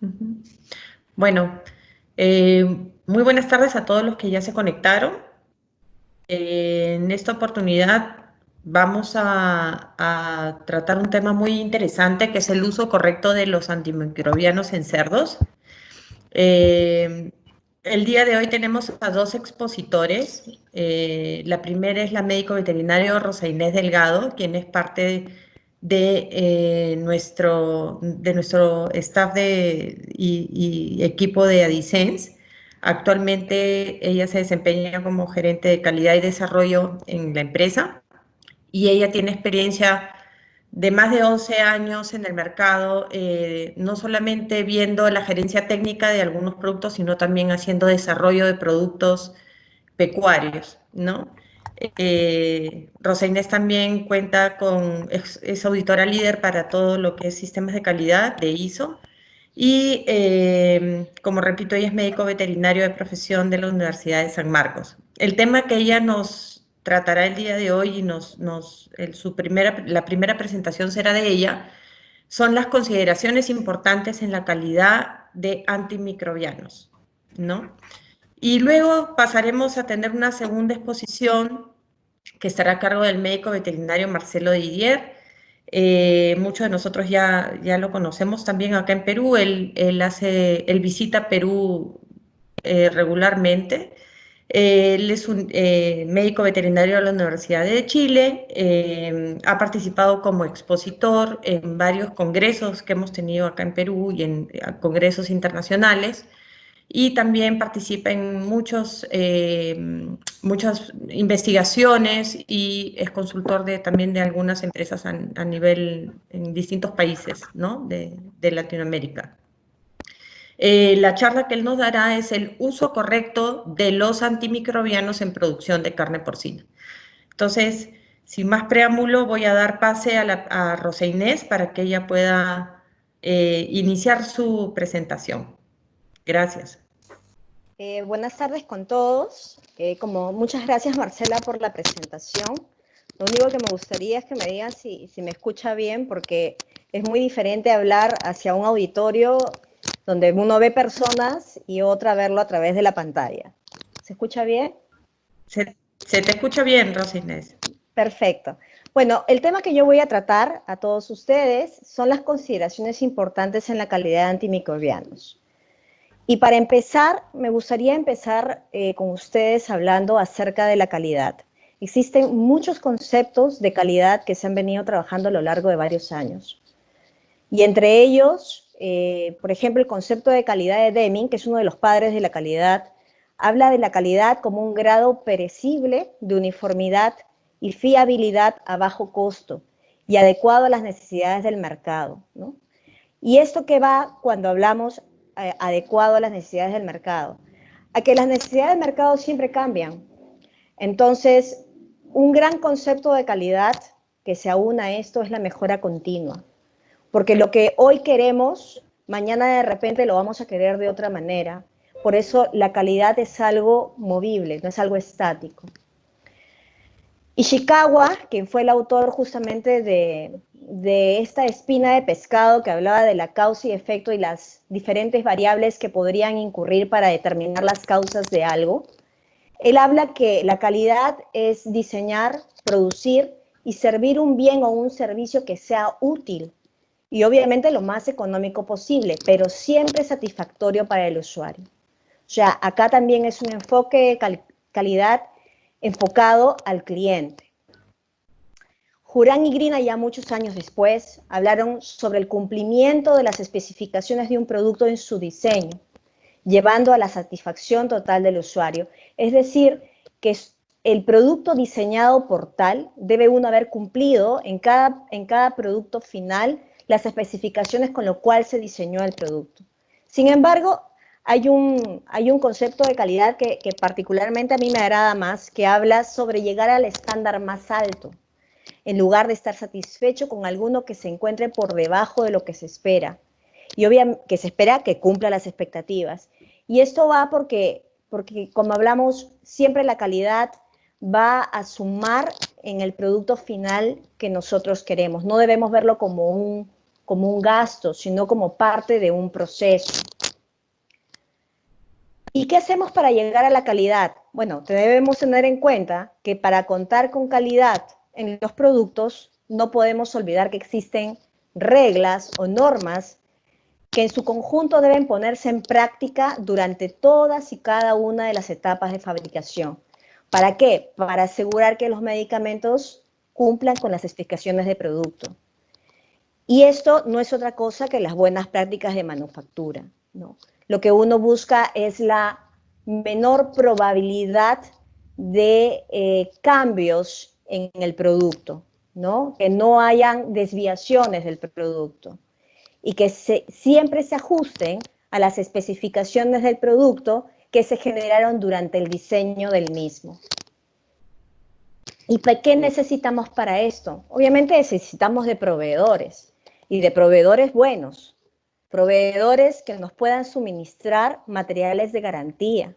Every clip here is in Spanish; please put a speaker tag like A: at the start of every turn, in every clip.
A: Ujú. Bueno, muy buenas tardes a todos los que ya se conectaron. En esta oportunidad vamos a tratar un tema muy interesante que es el uso correcto de los antimicrobianos en cerdos. Eh, el día de hoy tenemos a dos expositores. La primera es la médico veterinario Rosa Inés Delgado, quien es parte de nuestro staff y equipo de Adicens. Actualmente ella se desempeña como gerente de calidad y desarrollo en la empresa y ella tiene experiencia de más de 11 años en el mercado, no solamente viendo la gerencia técnica de algunos productos, sino también haciendo desarrollo de productos pecuarios, ¿no? Rosa Inés también cuenta es auditora líder para todo lo que es sistemas de calidad de ISO y, como repito, ella es médico veterinario de profesión de la Universidad de San Marcos. El tema que ella nos tratará el día de hoy y la primera presentación será de ella, son las consideraciones importantes en la calidad de antimicrobianos, ¿no? Y luego pasaremos a tener una segunda exposición que estará a cargo del médico veterinario Marcelo Didier. Muchos de nosotros ya lo conocemos también acá en Perú. Él visita Perú regularmente. Él es un médico veterinario de la Universidad de Chile. Ha participado como expositor en varios congresos que hemos tenido acá en Perú y en congresos internacionales y también participa en muchas investigaciones y es consultor también de algunas empresas a nivel en distintos países, ¿no? de Latinoamérica. La charla que él nos dará es el uso correcto de los antimicrobianos en producción de carne porcina. Entonces, sin más preámbulo, voy a dar pase a Rosa Inés para que ella pueda iniciar su presentación. Gracias.
B: Buenas tardes con todos. Muchas gracias, Marcela, por la presentación. Lo único que me gustaría es que me digan si me escucha bien, porque es muy diferente hablar hacia un auditorio donde uno ve personas y otra verlo a través de la pantalla. ¿Se escucha bien?
A: Se te escucha bien, Rosa Inés.
B: Perfecto. Bueno, el tema que yo voy a tratar a todos ustedes son las consideraciones importantes en la calidad de antimicrobianos. Y para empezar, me gustaría empezar con ustedes hablando acerca de la calidad. Existen muchos conceptos de calidad que se han venido trabajando a lo largo de varios años. Y entre ellos, por ejemplo, el concepto de calidad de Deming, que es uno de los padres de la calidad, habla de la calidad como un grado perecible de uniformidad y fiabilidad a bajo costo y adecuado a las necesidades del mercado, ¿no? Y esto que va cuando hablamos adecuado a las necesidades del mercado, a que las necesidades del mercado siempre cambian. Entonces, un gran concepto de calidad que se aúna a esto es la mejora continua, porque lo que hoy queremos, mañana de repente lo vamos a querer de otra manera. Por eso la calidad es algo movible, no es algo estático. Ishikawa, quien fue el autor justamente de esta espina de pescado que hablaba de la causa y efecto y las diferentes variables que podrían incurrir para determinar las causas de algo, él habla que la calidad es diseñar, producir y servir un bien o un servicio que sea útil y obviamente lo más económico posible, pero siempre satisfactorio para el usuario. O sea, acá también es un enfoque de calidad enfocado al cliente. Juran y Grina, ya muchos años después, hablaron sobre el cumplimiento de las especificaciones de un producto en su diseño, llevando a la satisfacción total del usuario. Es decir, que el producto diseñado por tal debe uno haber cumplido en cada producto final las especificaciones con lo cual se diseñó el producto. Sin embargo, hay un concepto de calidad que particularmente a mí me agrada más, que habla sobre llegar al estándar más alto, en lugar de estar satisfecho con alguno que se encuentre por debajo de lo que se espera. Y obviamente que se espera que cumpla las expectativas. Y esto va porque como hablamos, siempre la calidad va a sumar en el producto final que nosotros queremos. No debemos verlo como como un gasto, sino como parte de un proceso. ¿Y qué hacemos para llegar a la calidad? Bueno, debemos tener en cuenta que para contar con calidad en los productos, no podemos olvidar que existen reglas o normas que en su conjunto deben ponerse en práctica durante todas y cada una de las etapas de fabricación. ¿Para qué? Para asegurar que los medicamentos cumplan con las especificaciones de producto. Y esto no es otra cosa que las buenas prácticas de manufactura, ¿no? Lo que uno busca es la menor probabilidad de cambios en el producto, ¿no? Que no hayan desviaciones del producto y que siempre se ajusten a las especificaciones del producto que se generaron durante el diseño del mismo. ¿Y qué necesitamos para esto? Obviamente necesitamos de proveedores y de proveedores buenos, proveedores que nos puedan suministrar materiales de garantía,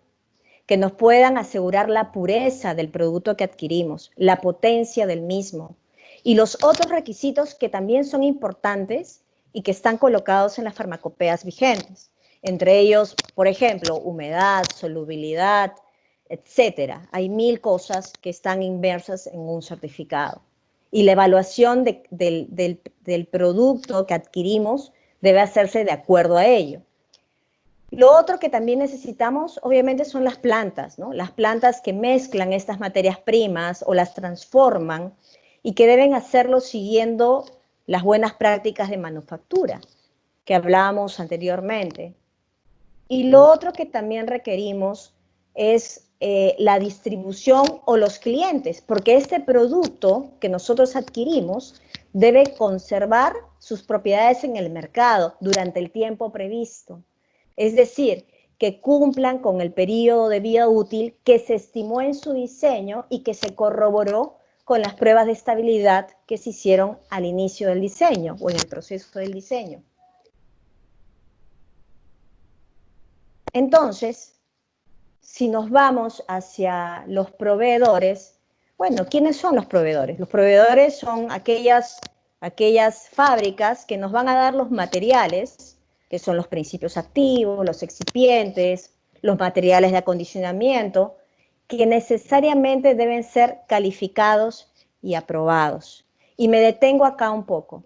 B: que nos puedan asegurar la pureza del producto que adquirimos, la potencia del mismo y los otros requisitos que también son importantes y que están colocados en las farmacopeas vigentes. Entre ellos, por ejemplo, humedad, solubilidad, etcétera. Hay 1000 cosas que están inmersas en un certificado. Y la evaluación del producto que adquirimos debe hacerse de acuerdo a ello. Lo otro que también necesitamos, obviamente, son las plantas, ¿no? Las plantas que mezclan estas materias primas o las transforman y que deben hacerlo siguiendo las buenas prácticas de manufactura que hablábamos anteriormente. Y lo otro que también requerimos es la distribución o los clientes, porque este producto que nosotros adquirimos debe conservar sus propiedades en el mercado durante el tiempo previsto. Es decir, que cumplan con el periodo de vida útil que se estimó en su diseño y que se corroboró con las pruebas de estabilidad que se hicieron al inicio del diseño o en el proceso del diseño. Entonces, si nos vamos hacia los proveedores, bueno, ¿quiénes son los proveedores? Los proveedores son aquellas fábricas que nos van a dar los materiales, que son los principios activos, los excipientes, los materiales de acondicionamiento, que necesariamente deben ser calificados y aprobados. Y me detengo acá un poco. O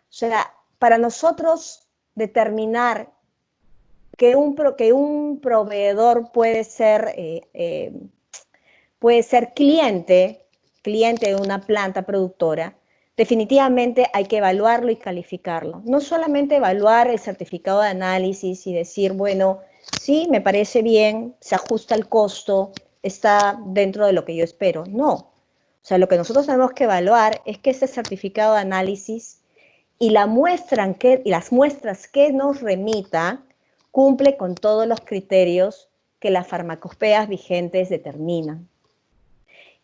B: sea, para nosotros determinar que un proveedor puede ser cliente de una planta productora, definitivamente hay que evaluarlo y calificarlo. No solamente evaluar el certificado de análisis y decir, bueno, sí, me parece bien, se ajusta el costo, está dentro de lo que yo espero. No. O sea, lo que nosotros tenemos que evaluar es que ese certificado de análisis y las muestras que nos remita cumple con todos los criterios que las farmacopeas vigentes determinan.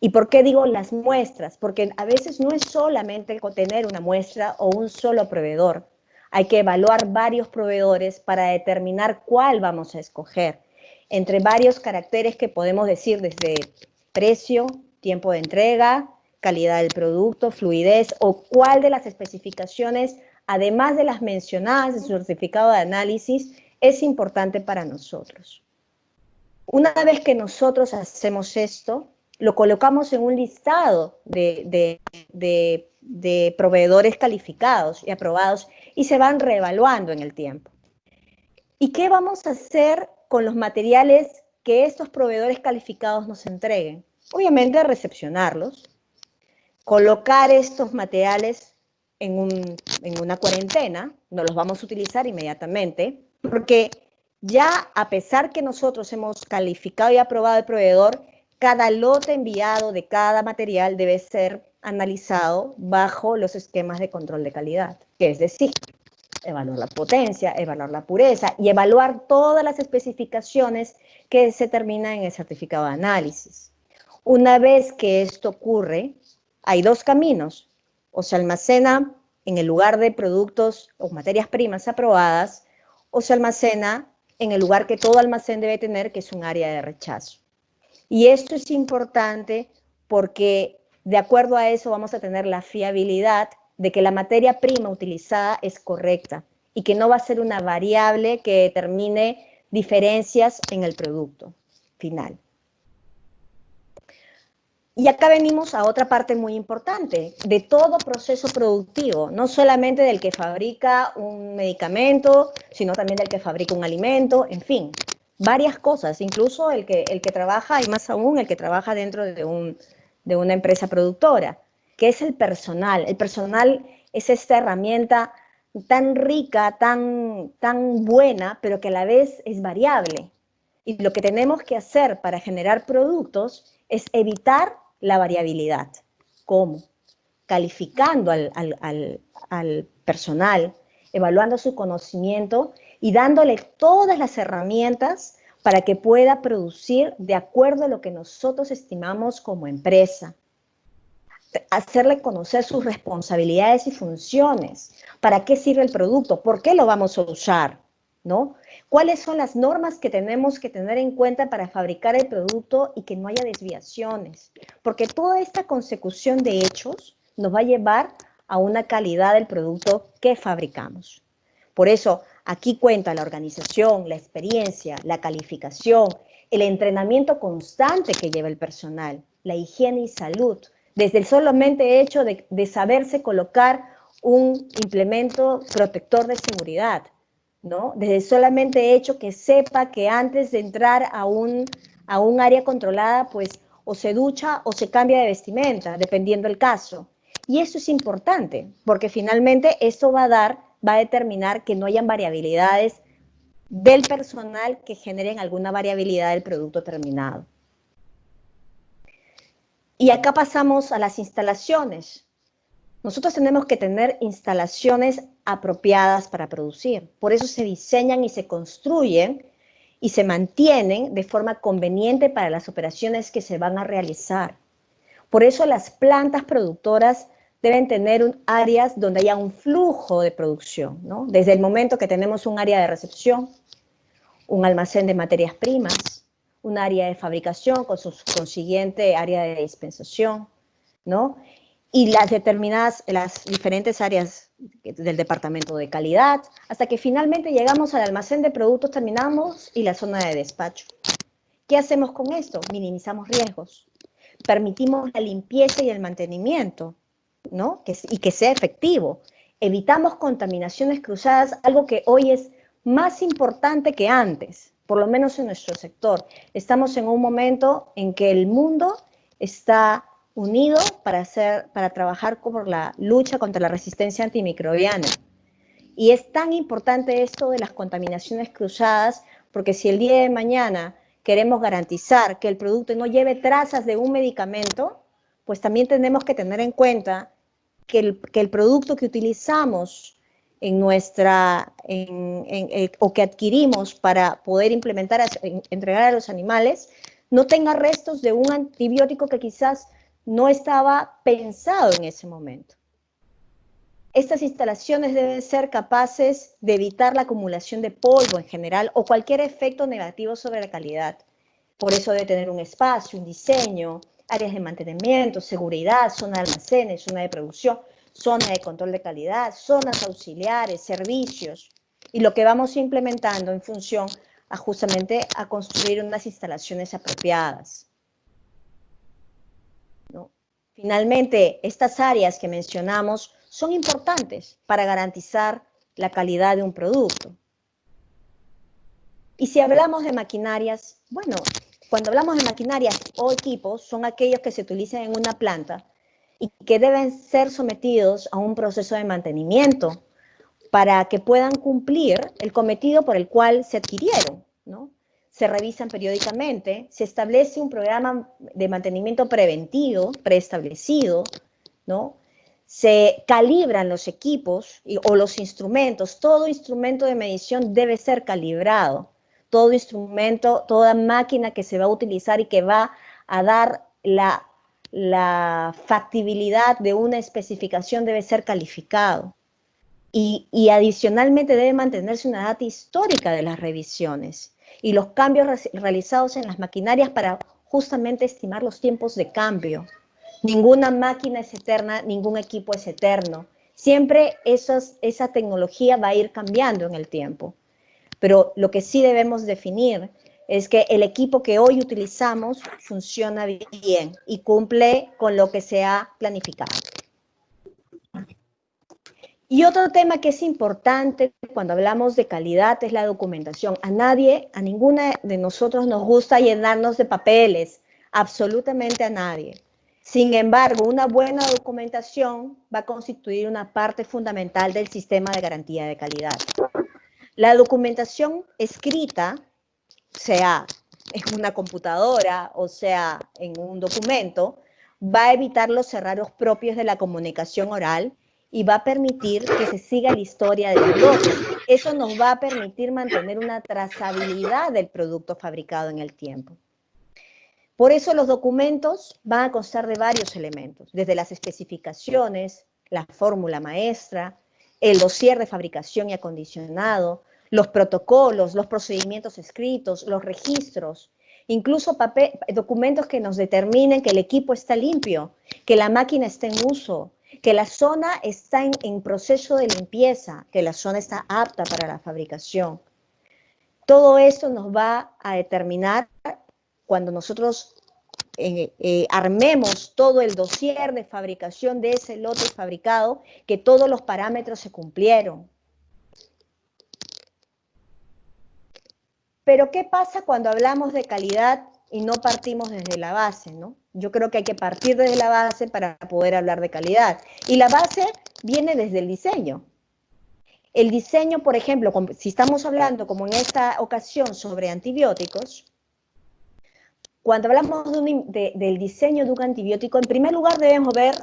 B: ¿Y por qué digo las muestras? Porque a veces no es solamente tener una muestra o un solo proveedor. Hay que evaluar varios proveedores para determinar cuál vamos a escoger. Entre varios caracteres que podemos decir desde precio, tiempo de entrega, calidad del producto, fluidez o cuál de las especificaciones, además de las mencionadas en su certificado de análisis, es importante para nosotros. Una vez que nosotros hacemos esto, lo colocamos en un listado de proveedores calificados y aprobados y se van reevaluando en el tiempo. ¿Y qué vamos a hacer con los materiales que estos proveedores calificados nos entreguen? Obviamente recepcionarlos, colocar estos materiales en una cuarentena, no los vamos a utilizar inmediatamente, porque ya a pesar que nosotros hemos calificado y aprobado el proveedor, cada lote enviado de cada material debe ser analizado bajo los esquemas de control de calidad, que es decir, evaluar la potencia, evaluar la pureza y evaluar todas las especificaciones que se terminan en el certificado de análisis. Una vez que esto ocurre, hay dos caminos: o se almacena en el lugar de productos o materias primas aprobadas, o se almacena en el lugar que todo almacén debe tener, que es un área de rechazo. Y esto es importante porque de acuerdo a eso vamos a tener la fiabilidad de que la materia prima utilizada es correcta y que no va a ser una variable que determine diferencias en el producto final. Y acá venimos a otra parte muy importante, de todo proceso productivo, no solamente del que fabrica un medicamento, sino también del que fabrica un alimento, en fin, varias cosas, incluso el que trabaja, y más aún el que trabaja dentro de una empresa productora, que es el personal. El personal es esta herramienta tan rica, tan buena, pero que a la vez es variable. Y lo que tenemos que hacer para generar productos es evitar la variabilidad. ¿Cómo? Calificando al personal, evaluando su conocimiento y dándole todas las herramientas para que pueda producir de acuerdo a lo que nosotros estimamos como empresa. Hacerle conocer sus responsabilidades y funciones. ¿Para qué sirve el producto? ¿Por qué lo vamos a usar? ¿No? ¿Cuáles son las normas que tenemos que tener en cuenta para fabricar el producto y que no haya desviaciones? Porque toda esta consecución de hechos nos va a llevar a una calidad del producto que fabricamos. Por eso, aquí cuenta la organización, la experiencia, la calificación, el entrenamiento constante que lleva el personal, la higiene y salud, desde el solamente hecho de saberse colocar un implemento protector de seguridad, ¿no? Desde el solamente hecho que sepa que antes de entrar a un área controlada, pues o se ducha o se cambia de vestimenta, dependiendo del caso. Y eso es importante, porque finalmente esto va a determinar que no hayan variabilidades del personal que generen alguna variabilidad del producto terminado. Y acá pasamos a las instalaciones. Nosotros tenemos que tener instalaciones apropiadas para producir. Por eso se diseñan y se construyen y se mantienen de forma conveniente para las operaciones que se van a realizar. Por eso las plantas productoras deben tener áreas donde haya un flujo de producción, ¿no? Desde el momento que tenemos un área de recepción, un almacén de materias primas, un área de fabricación con su consiguiente área de dispensación, ¿no? Y las diferentes áreas del departamento de calidad, hasta que finalmente llegamos al almacén de productos terminados y la zona de despacho. ¿Qué hacemos con esto? Minimizamos riesgos, permitimos la limpieza y el mantenimiento, ¿no? Y que sea efectivo. Evitamos contaminaciones cruzadas, algo que hoy es más importante que antes, por lo menos en nuestro sector. Estamos en un momento en que el mundo está unido para trabajar por la lucha contra la resistencia antimicrobiana. Y es tan importante esto de las contaminaciones cruzadas, porque si el día de mañana queremos garantizar que el producto no lleve trazas de un medicamento, pues también tenemos que tener en cuenta que el producto que utilizamos o que adquirimos para poder entregar a los animales, no tenga restos de un antibiótico que quizás no estaba pensado en ese momento. Estas instalaciones deben ser capaces de evitar la acumulación de polvo en general o cualquier efecto negativo sobre la calidad. Por eso debe tener un espacio, un diseño, áreas de mantenimiento, seguridad, zona de almacenes, zona de producción, zona de control de calidad, zonas auxiliares, servicios, y lo que vamos implementando en función justamente a construir unas instalaciones apropiadas, ¿no? Finalmente, estas áreas que mencionamos son importantes para garantizar la calidad de un producto. Y si hablamos de maquinarias, bueno, cuando hablamos de maquinarias o equipos, son aquellos que se utilizan en una planta y que deben ser sometidos a un proceso de mantenimiento para que puedan cumplir el cometido por el cual se adquirieron, ¿no? Se revisan periódicamente, se establece un programa de mantenimiento preventivo, preestablecido, ¿no? Se calibran los equipos o los instrumentos. Todo instrumento de medición debe ser calibrado. Todo instrumento, toda máquina que se va a utilizar y que va a dar la factibilidad de una especificación debe ser calificado. Y adicionalmente debe mantenerse una data histórica de las revisiones y los cambios realizados en las maquinarias para justamente estimar los tiempos de cambio. Ninguna máquina es eterna, ningún equipo es eterno. Siempre esa tecnología va a ir cambiando en el tiempo, pero lo que sí debemos definir es que el equipo que hoy utilizamos funciona bien y cumple con lo que se ha planificado. Y otro tema que es importante cuando hablamos de calidad es la documentación. A ninguna de nosotros nos gusta llenarnos de papeles, absolutamente a nadie. Sin embargo, una buena documentación va a constituir una parte fundamental del sistema de garantía de calidad. La documentación escrita, sea en una computadora o sea en un documento, va a evitar los errores propios de la comunicación oral y va a permitir que se siga la historia de los lotes. Eso nos va a permitir mantener una trazabilidad del producto fabricado en el tiempo. Por eso los documentos van a constar de varios elementos, desde las especificaciones, la fórmula maestra, el dossier de fabricación y acondicionado, los protocolos, los procedimientos escritos, los registros, incluso documentos que nos determinen que el equipo está limpio, que la máquina está en uso, que la zona está en proceso de limpieza, que la zona está apta para la fabricación. Todo esto nos va a determinar cuando nosotros armemos todo el dossier de fabricación de ese lote fabricado, que todos los parámetros se cumplieron. Pero ¿qué pasa cuando hablamos de calidad y no partimos desde la base, ¿no? Yo creo que hay que partir desde la base para poder hablar de calidad. Y la base viene desde el diseño. El diseño, por ejemplo, si estamos hablando, como en esta ocasión, sobre antibióticos, cuando hablamos del diseño de un antibiótico, en primer lugar debemos ver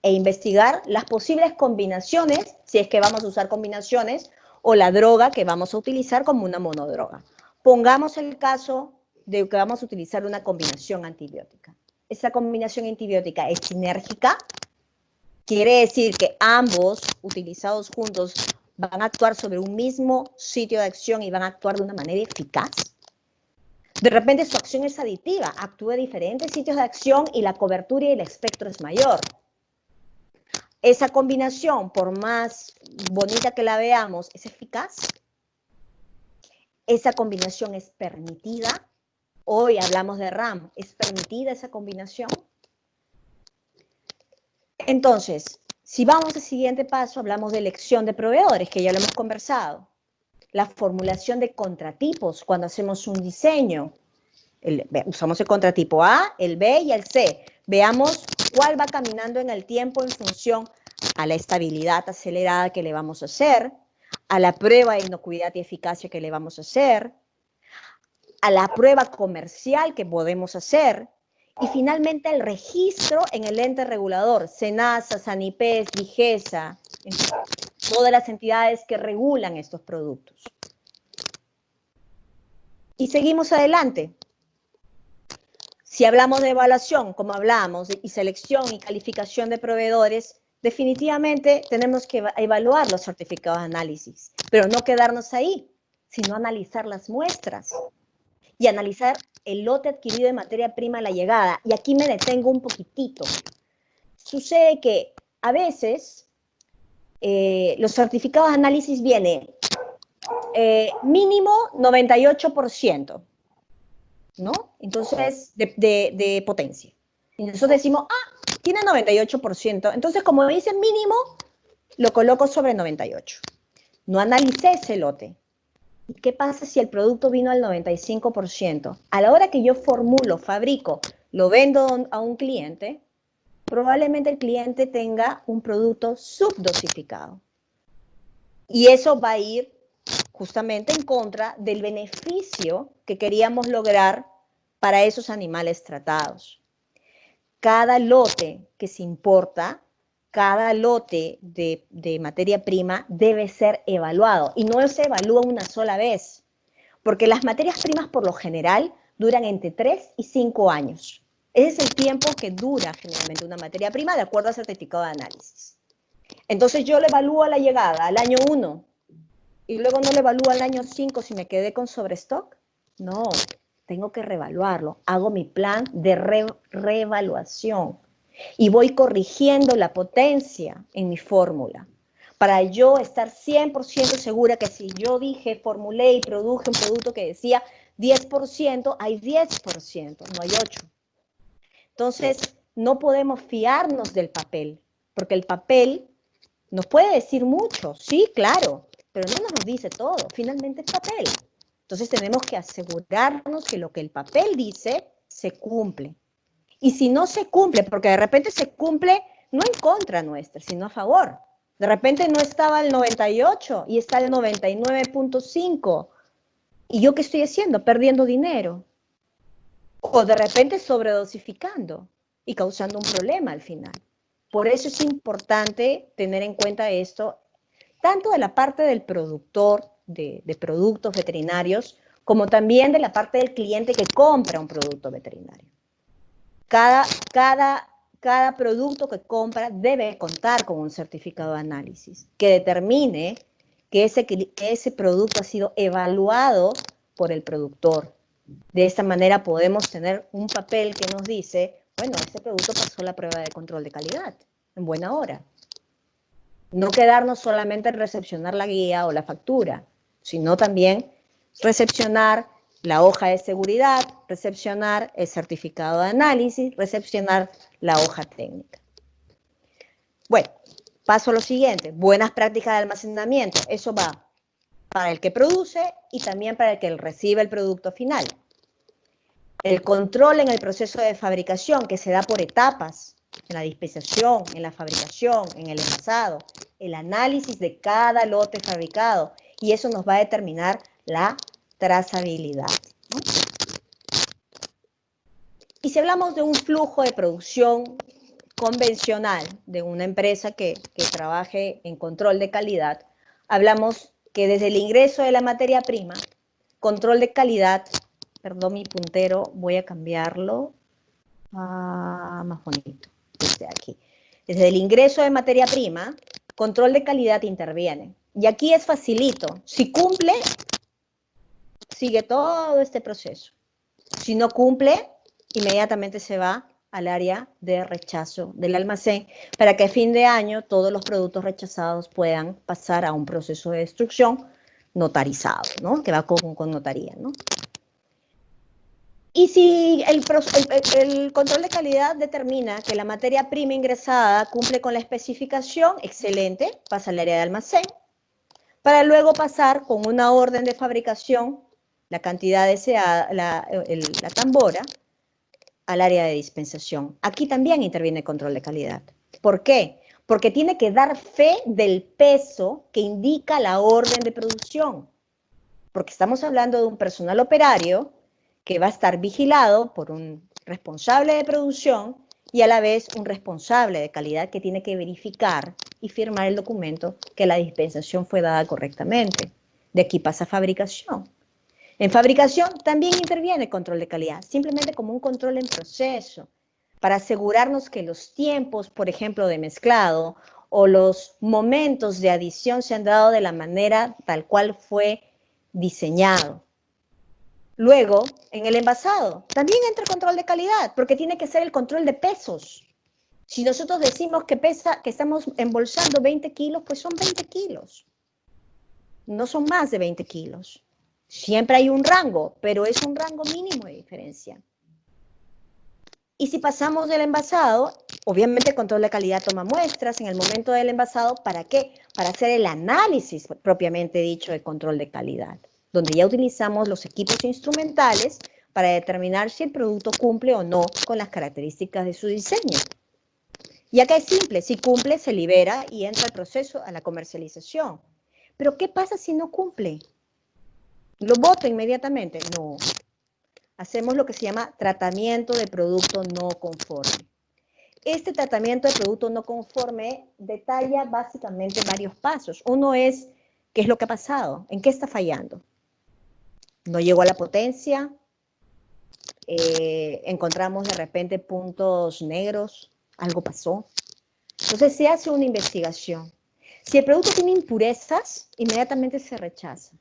B: e investigar las posibles combinaciones, si es que vamos a usar combinaciones, o la droga que vamos a utilizar como una monodroga. Pongamos el caso de que vamos a utilizar una combinación antibiótica. Esa combinación antibiótica es sinérgica, quiere decir que ambos utilizados juntos van a actuar sobre un mismo sitio de acción y van a actuar de una manera eficaz. De repente su acción es aditiva, actúa en diferentes sitios de acción y la cobertura y el espectro es mayor. Esa combinación, por más bonita que la veamos, ¿es eficaz? Esa combinación es permitida. Hoy hablamos de RAM, ¿es permitida esa combinación? Entonces, si vamos al siguiente paso, hablamos de elección de proveedores, que ya lo hemos conversado. La formulación de contratipos cuando hacemos un diseño. Usamos el contratipo A, el B y el C. Veamos cuál va caminando en el tiempo en función a la estabilidad acelerada que le vamos a hacer, a la prueba de inocuidad y eficacia que le vamos a hacer, a la prueba comercial que podemos hacer, y finalmente el registro en el ente regulador, SENASA, SANIPES, DIGESA, todas las entidades que regulan estos productos. Y seguimos adelante. Si hablamos de evaluación, como hablamos, y selección y calificación de proveedores, definitivamente tenemos que evaluar los certificados de análisis, pero no quedarnos ahí, sino analizar las muestras y analizar el lote adquirido de materia prima a la llegada. Y aquí me detengo un poquitito. Sucede que a veces los certificados de análisis vienen mínimo 98%. ¿No? Entonces, de potencia. Y nosotros decimos, tiene 98%. Entonces, como dice mínimo, lo coloco sobre 98. No analicé ese lote. ¿Y qué pasa si el producto vino al 95%? A la hora que yo formulo, fabrico, lo vendo a un cliente, probablemente el cliente tenga un producto subdosificado. Y eso va a ir justamente en contra del beneficio que queríamos lograr para esos animales tratados. Cada lote que se importa, cada lote de materia prima debe ser evaluado y no se evalúa una sola vez, porque las materias primas por lo general duran entre 3 y 5 años. Ese es el tiempo que dura generalmente una materia prima de acuerdo al certificado de análisis. Entonces yo lo evalúo a la llegada, al año 1, y luego no lo evalúo al año 5 si me quedé con sobrestock. No, tengo que reevaluarlo. Hago mi plan de reevaluación. Y voy corrigiendo la potencia en mi fórmula para yo estar 100% segura que si yo dije, formulé y produje un producto que decía 10%, hay 10%, no hay 8%. Entonces, no podemos fiarnos del papel, porque el papel nos puede decir mucho, sí, claro, pero no nos dice todo, finalmente es papel. Entonces tenemos que asegurarnos que lo que el papel dice se cumple. Y si no se cumple, porque de repente se cumple no en contra nuestra, sino a favor. De repente no estaba el 98 y está el 99.5. ¿Y yo qué estoy haciendo? Perdiendo dinero. O de repente sobredosificando y causando un problema al final. Por eso es importante tener en cuenta esto, tanto de la parte del productor de productos veterinarios, como también de la parte del cliente que compra un producto veterinario. Cada producto que compra debe contar con un certificado de análisis que determine que ese producto ha sido evaluado por el productor. De esta manera podemos tener un papel que nos dice, bueno, este producto pasó la prueba de control de calidad en buena hora. No quedarnos solamente en recepcionar la guía o la factura, sino también recepcionar la hoja de seguridad, recepcionar el certificado de análisis, recepcionar la hoja técnica. Bueno, paso a lo siguiente, buenas prácticas de almacenamiento. Eso va para el que produce y también para el que recibe el producto final. El control en el proceso de fabricación que se da por etapas, en la dispensación, en la fabricación, en el envasado, el análisis de cada lote fabricado, y eso nos va a determinar la trazabilidad, ¿no? Y si hablamos de un flujo de producción convencional de una empresa que trabaje en control de calidad, hablamos que desde el ingreso de la materia prima, control de calidad, perdón mi puntero, voy a cambiarlo más bonito, desde aquí. Desde el ingreso de materia prima, control de calidad interviene. Y aquí es facilito. Si cumple, sigue todo este proceso. Si no cumple, inmediatamente se va al área de rechazo del almacén para que a fin de año todos los productos rechazados puedan pasar a un proceso de destrucción notarizado, ¿no? Que va con notaría, ¿no? Y si el control de calidad determina que la materia prima ingresada cumple con la especificación, excelente, pasa al área de almacén, para luego pasar con una orden de fabricación, la cantidad deseada, la tambora, al área de dispensación. Aquí también interviene el control de calidad. ¿Por qué? Porque tiene que dar fe del peso que indica la orden de producción. Porque estamos hablando de un personal operario que va a estar vigilado por un responsable de producción y a la vez un responsable de calidad que tiene que verificar y firmar el documento que la dispensación fue dada correctamente. De aquí pasa a fabricación. En fabricación también interviene el control de calidad, simplemente como un control en proceso, para asegurarnos que los tiempos, por ejemplo, de mezclado o los momentos de adición se han dado de la manera tal cual fue diseñado. Luego, en el envasado, también entra el control de calidad, porque tiene que ser el control de pesos. Si nosotros decimos que estamos embolsando 20 kilos, pues son 20 kilos. No son más de 20 kilos. Siempre hay un rango, pero es un rango mínimo de diferencia. Y si pasamos del envasado, obviamente el control de calidad toma muestras en el momento del envasado. ¿Para qué? Para hacer el análisis propiamente dicho de control de calidad, donde ya utilizamos los equipos instrumentales para determinar si el producto cumple o no con las características de su diseño. Y acá es simple, si cumple se libera y entra al proceso a la comercialización. Pero ¿qué pasa si no cumple? ¿Lo boto inmediatamente? No. Hacemos lo que se llama tratamiento de producto no conforme. Este tratamiento de producto no conforme detalla básicamente varios pasos. Uno es, ¿qué es lo que ha pasado? ¿En qué está fallando? No llegó a la potencia, encontramos de repente puntos negros, algo pasó. Entonces se hace una investigación. Si el producto tiene impurezas, inmediatamente se rechaza.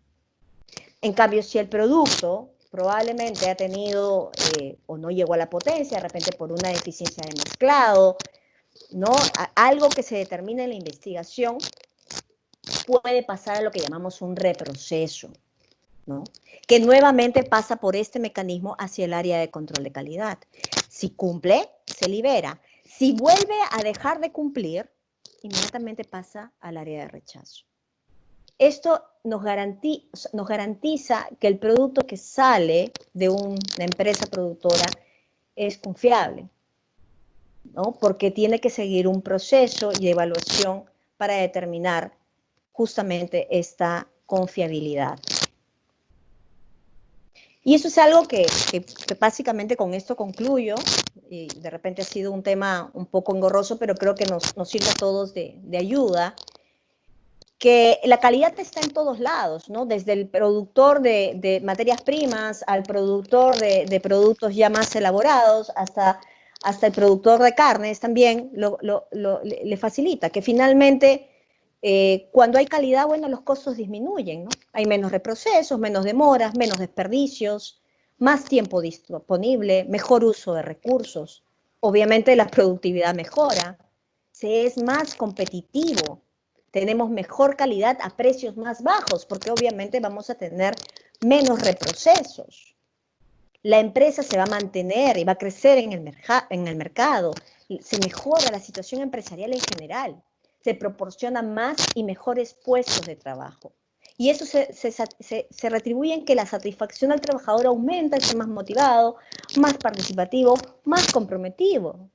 B: En cambio, si el producto probablemente ha tenido o no llegó a la potencia, de repente por una deficiencia de mezclado, ¿no? Algo que se determina en la investigación puede pasar a lo que llamamos un reproceso, ¿no? Que nuevamente pasa por este mecanismo hacia el área de control de calidad. Si cumple, se libera. Si vuelve a dejar de cumplir, inmediatamente pasa al área de rechazo. Esto nos garantiza que el producto que sale de una empresa productora es confiable, ¿no? Porque tiene que seguir un proceso y evaluación para determinar justamente esta confiabilidad. Y eso es algo que básicamente con esto concluyo, y de repente ha sido un tema un poco engorroso, pero creo que nos sirve a todos de ayuda, que la calidad está en todos lados, ¿no? Desde el productor de materias primas al productor de productos ya más elaborados, hasta el productor de carnes también le facilita, que finalmente cuando hay calidad, bueno, los costos disminuyen, ¿no? Hay menos reprocesos, menos demoras, menos desperdicios, más tiempo disponible, mejor uso de recursos. Obviamente la productividad mejora, se es más competitivo, tenemos mejor calidad a precios más bajos, porque obviamente vamos a tener menos reprocesos. La empresa se va a mantener y va a crecer en el mercado, se mejora la situación empresarial en general, se proporcionan más y mejores puestos de trabajo. Y eso se retribuye en que la satisfacción del trabajador aumenta, es más motivado, más participativo, más comprometido.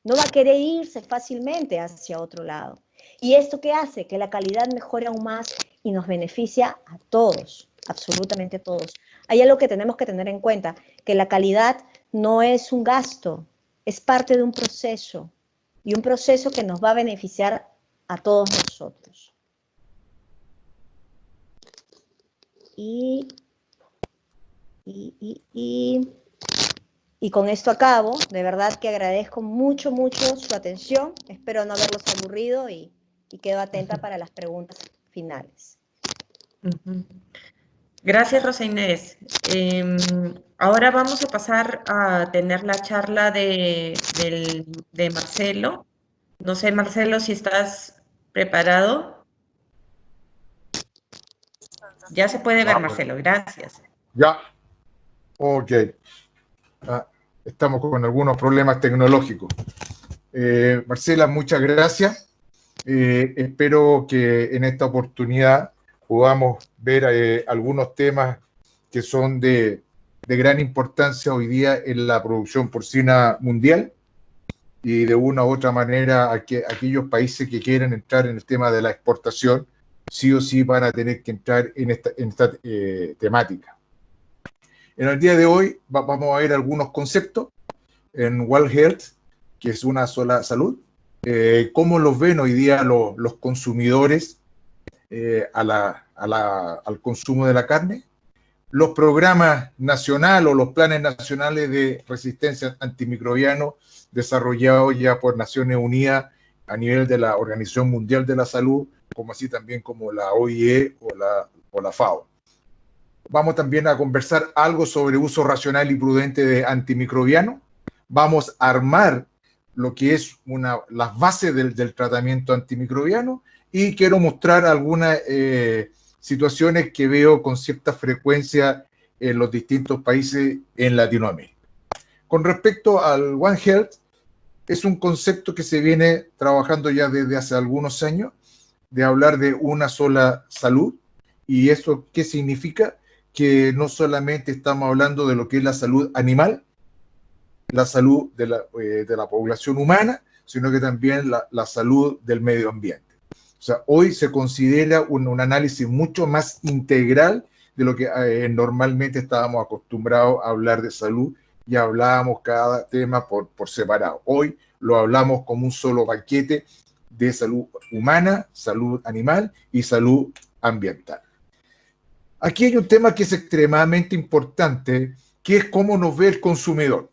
B: No va a querer irse fácilmente hacia otro lado. ¿Y esto qué hace? Que la calidad mejore aún más y nos beneficia a todos, absolutamente a todos. Hay algo que tenemos que tener en cuenta, que la calidad no es un gasto, es parte de un proceso, y un proceso que nos va a beneficiar a todos nosotros. Y con esto acabo. De verdad que agradezco mucho, mucho su atención. Espero no haberlos aburrido y quedo atenta para las preguntas finales.
A: Gracias, Rosa Inés. Ahora vamos a pasar a tener la charla de Marcelo. No sé, Marcelo, si estás preparado. Ya se puede ver, Marcelo. Gracias.
C: Ya. Ok. Estamos con algunos problemas tecnológicos. Marcela, muchas gracias. Espero que en esta oportunidad podamos ver algunos temas que son de gran importancia hoy día en la producción porcina mundial, y de una u otra manera aquellos países que quieran entrar en el tema de la exportación sí o sí van a tener que entrar en esta temática. En el día de hoy vamos a ver algunos conceptos en One Health, que es una sola salud, cómo los ven hoy día los consumidores al consumo de la carne, los programas nacionales o los planes nacionales de resistencia antimicrobiano desarrollados ya por Naciones Unidas a nivel de la Organización Mundial de la Salud, como así también como la OIE o la FAO. Vamos también a conversar algo sobre uso racional y prudente de antimicrobianos. Vamos a armar lo que es las bases del tratamiento antimicrobiano, y quiero mostrar algunas situaciones que veo con cierta frecuencia en los distintos países en Latinoamérica. Con respecto al One Health, es un concepto que se viene trabajando ya desde hace algunos años, de hablar de una sola salud. ¿Y eso qué significa? Que no solamente estamos hablando de lo que es la salud animal, la salud de la población humana, sino que también la salud del medio ambiente. O sea, hoy se considera un análisis mucho más integral de lo que normalmente estábamos acostumbrados a hablar de salud, y hablábamos cada tema por separado. Hoy lo hablamos como un solo paquete de salud humana, salud animal y salud ambiental. Aquí hay un tema que es extremadamente importante, que es cómo nos ve el consumidor.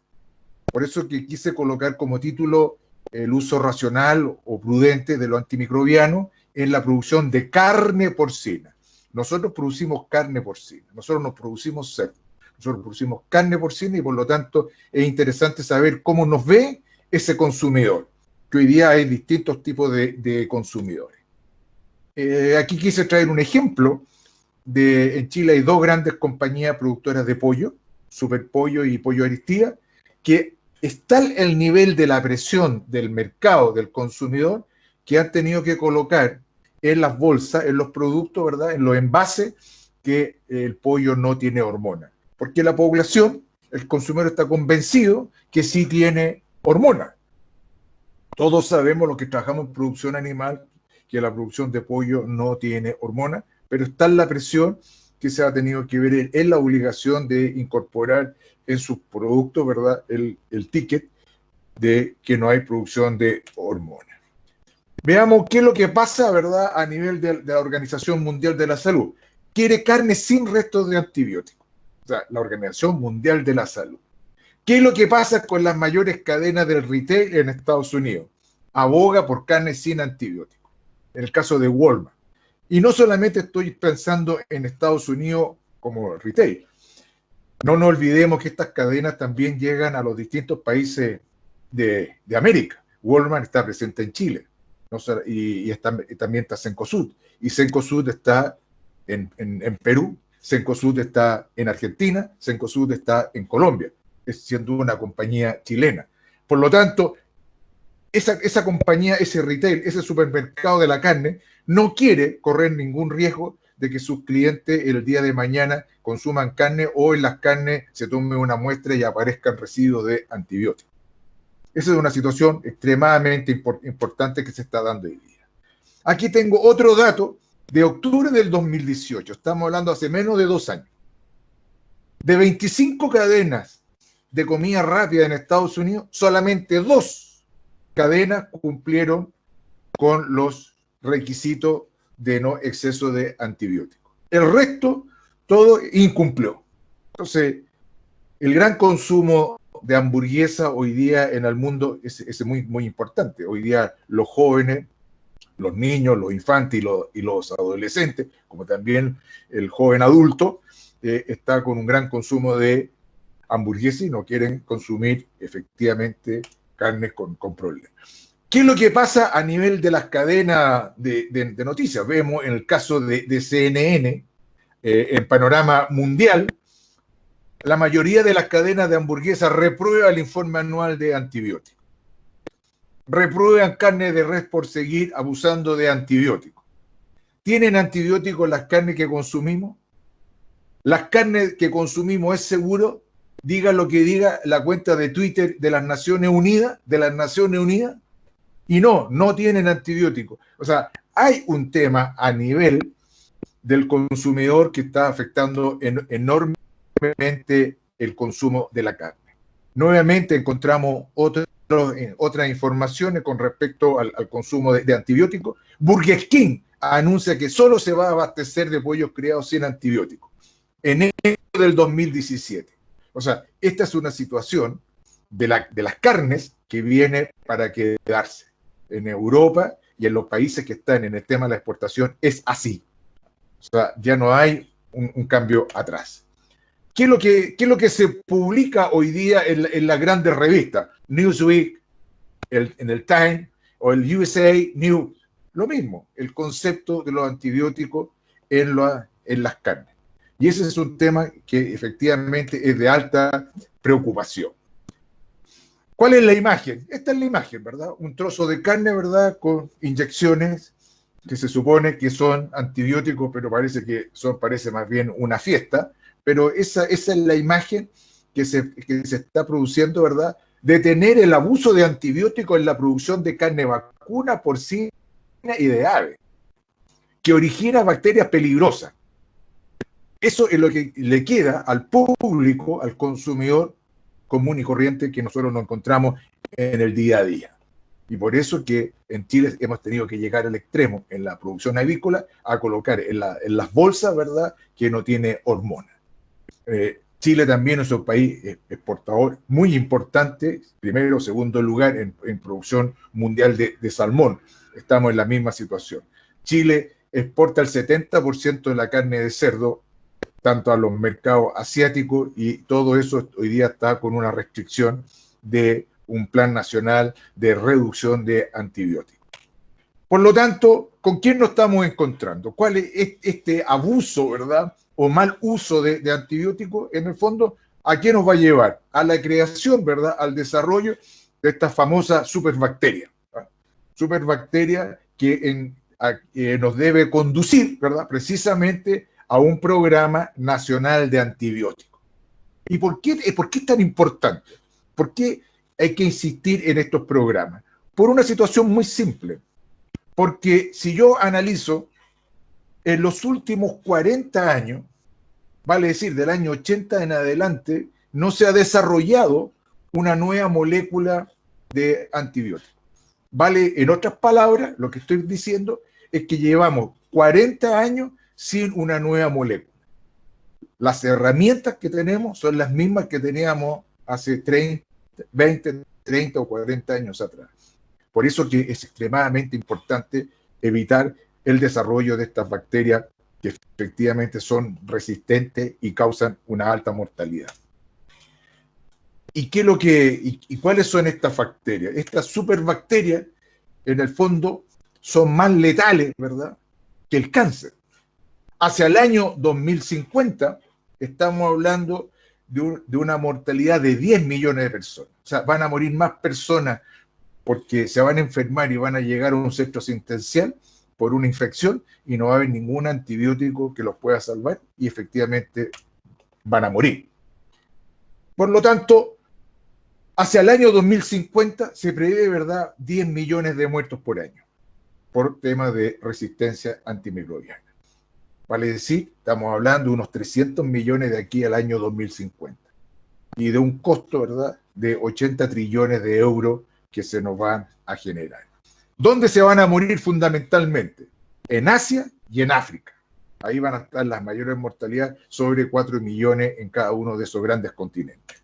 C: Por eso que quise colocar como título el uso racional o prudente de lo antimicrobiano en la producción de carne porcina. Nosotros producimos carne porcina, nosotros nos producimos cerdo. nosotros producimos carne porcina y por lo tanto es interesante saber cómo nos ve ese consumidor, que hoy día hay distintos tipos de consumidores. Aquí quise traer un ejemplo. En Chile hay dos grandes compañías productoras de pollo, Superpollo y Pollo Aristía, que está el nivel de la presión del mercado, del consumidor, que han tenido que colocar en las bolsas, en los productos, ¿verdad?, en los envases, que el pollo no tiene hormona. Porque la población, el consumidor está convencido que sí tiene hormona. Todos sabemos, los que trabajamos en producción animal, que la producción de pollo no tiene hormona, pero está en la presión que se ha tenido que ver en la obligación de incorporar en sus productos, ¿verdad?, el ticket de que no hay producción de hormonas. Veamos qué es lo que pasa, ¿verdad?, a nivel de la Organización Mundial de la Salud. Quiere carne sin restos de antibióticos. O sea, la Organización Mundial de la Salud. ¿Qué es lo que pasa con las mayores cadenas del retail en Estados Unidos? Aboga por carne sin antibióticos. En el caso de Walmart. Y no solamente estoy pensando en Estados Unidos como retail. No nos olvidemos que estas cadenas también llegan a los distintos países de América. Walmart está presente en Chile. Y también está Cencosud. Y Cencosud está en Perú, Cencosud está en Argentina, Cencosud está en Colombia, siendo una compañía chilena. Por lo tanto, esa compañía, ese retail, ese supermercado de la carne, no quiere correr ningún riesgo de que sus clientes el día de mañana consuman carne o en las carnes se tome una muestra y aparezcan residuos de antibióticos. Esa es una situación extremadamente importante que se está dando hoy día. Aquí tengo otro dato de octubre del 2018. Estamos hablando hace menos de 2 años. De 25 cadenas de comida rápida en Estados Unidos, solamente 2 cadenas cumplieron con los requisitos de no exceso de antibióticos. El resto, todo incumplió. Entonces, el gran consumo de hamburguesa hoy día en el mundo es muy, muy importante. Hoy día los jóvenes, los niños, los infantes y los adolescentes, como también el joven adulto, está con un gran consumo de hamburguesa y no quieren consumir efectivamente carnes con problemas. ¿Qué es lo que pasa a nivel de las cadenas de noticias? Vemos en el caso de CNN, en panorama mundial, la mayoría de las cadenas de hamburguesas reprueba el informe anual de antibióticos. Reprueban carne de res por seguir abusando de antibióticos. ¿Tienen antibióticos las carnes que consumimos? ¿Las carnes que consumimos es seguro? Diga lo que diga la cuenta de Twitter de las Naciones Unidas, y no tienen antibióticos. O sea, hay un tema a nivel del consumidor que está afectando enormemente el consumo de la carne. Nuevamente encontramos otras informaciones con respecto al consumo de antibióticos. Burger King anuncia que solo se va a abastecer de pollos criados sin antibióticos en enero del 2017. O sea, esta es una situación de las carnes que viene para quedarse. En Europa y en los países que están en el tema de la exportación es así. O sea, ya no hay un cambio atrás. ¿Qué es lo que se publica hoy día en las grandes revistas? Newsweek, en el Time o el USA News. Lo mismo, el concepto de los antibióticos en las carnes. Y ese es un tema que efectivamente es de alta preocupación. ¿Cuál es la imagen? Esta es la imagen, ¿verdad? Un trozo de carne, ¿verdad? Con inyecciones que se supone que son antibióticos, pero parece más bien una fiesta. Pero esa es la imagen que se está produciendo, ¿verdad? Detener el abuso de antibióticos en la producción de carne vacuna, porcina y de ave, que origina bacterias peligrosas. Eso es lo que le queda al público, al consumidor común y corriente que nosotros nos encontramos en el día a día. Y por eso que en Chile hemos tenido que llegar al extremo en la producción avícola a colocar en las bolsas, ¿verdad?, que no tiene hormonas. Chile también es un país exportador muy importante, primero o segundo lugar en producción mundial de salmón. Estamos en la misma situación. Chile exporta el 70% de la carne de cerdo tanto a los mercados asiáticos, y todo eso hoy día está con una restricción de un plan nacional de reducción de antibióticos. Por lo tanto, ¿con quién nos estamos encontrando? ¿Cuál es este abuso, verdad, o mal uso de antibióticos? En el fondo, ¿a qué nos va a llevar? A la creación, ¿verdad?, al desarrollo de esta famosa superbacteria. Superbacteria que nos debe conducir, ¿verdad?, precisamente a un programa nacional de antibióticos. ¿Y por qué es tan importante? ¿Por qué hay que insistir en estos programas? Por una situación muy simple. Porque si yo analizo en los últimos 40 años, vale decir, del año 80 en adelante, no se ha desarrollado una nueva molécula de antibiótico. Vale, en otras palabras, lo que estoy diciendo es que llevamos 40 años sin una nueva molécula. Las herramientas que tenemos son las mismas que teníamos hace 20, 30 o 40 años atrás. Por eso que es extremadamente importante evitar el desarrollo de estas bacterias que efectivamente son resistentes y causan una alta mortalidad. ¿Y cuáles son estas bacterias? Estas superbacterias, en el fondo, son más letales, ¿verdad?, que el cáncer. Hacia el año 2050 estamos hablando de una mortalidad de 10 millones de personas. O sea, van a morir más personas porque se van a enfermar y van a llegar a un centro asistencial por una infección y no va a haber ningún antibiótico que los pueda salvar y efectivamente van a morir. Por lo tanto, hacia el año 2050 se prevé, ¿verdad?, 10 millones de muertos por año por temas de resistencia antimicrobiana. Vale decir, estamos hablando de unos 300 millones de aquí al año 2050 y de un costo, ¿verdad?, de 80 trillones de euros que se nos van a generar. ¿Dónde se van a morir fundamentalmente? En Asia y en África. Ahí van a estar las mayores mortalidades, sobre 4 millones en cada uno de esos grandes continentes.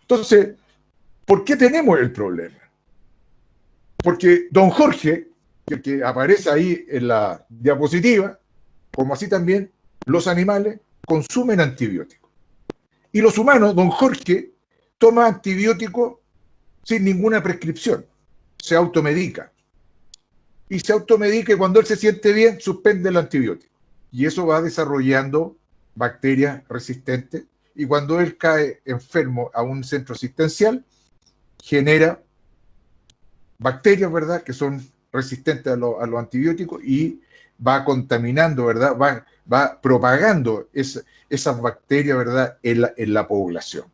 C: Entonces, ¿por qué tenemos el problema? Porque don Jorge, que aparece ahí en la diapositiva, como así también los animales, consumen antibióticos. Y los humanos, don Jorge, toma antibióticos sin ninguna prescripción, se automedica. Y se automedica y cuando él se siente bien, suspende el antibiótico. Y eso va desarrollando bacterias resistentes. Y cuando él cae enfermo a un centro asistencial, genera bacterias, ¿verdad?, que son resistentes a los antibióticos y va contaminando, ¿verdad?, va propagando esas bacterias, ¿verdad?, en la población.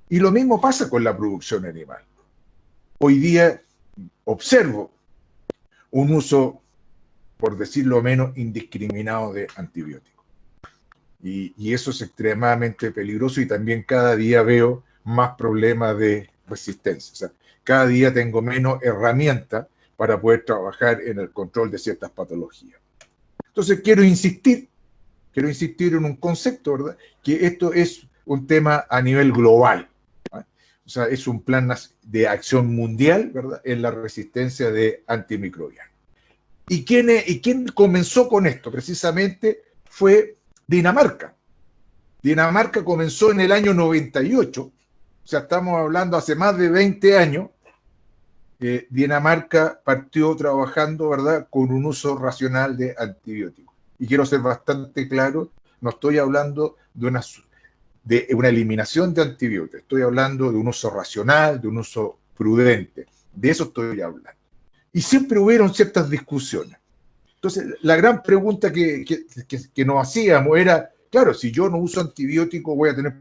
C: Y lo mismo pasa con la producción animal. Hoy día observo un uso, por decirlo menos, indiscriminado de antibióticos. Y eso es extremadamente peligroso y también cada día veo más problemas de resistencia. O sea, cada día tengo menos herramientas para poder trabajar en el control de ciertas patologías. Entonces quiero insistir en un concepto, ¿verdad?, que esto es un tema a nivel global. O sea, es un plan de acción mundial, ¿verdad?, en la resistencia de antimicrobianos. ¿Y quién comenzó con esto? Precisamente fue Dinamarca. Dinamarca comenzó en el año 98, o sea, estamos hablando hace más de 20 años. Dinamarca partió trabajando, ¿verdad?, con un uso racional de antibióticos. Y quiero ser bastante claro, no estoy hablando de una eliminación de antibióticos, estoy hablando de un uso racional, de un uso prudente. De eso estoy hablando. Y siempre hubieron ciertas discusiones. Entonces, la gran pregunta que nos hacíamos era, claro, si yo no uso antibióticos voy a tener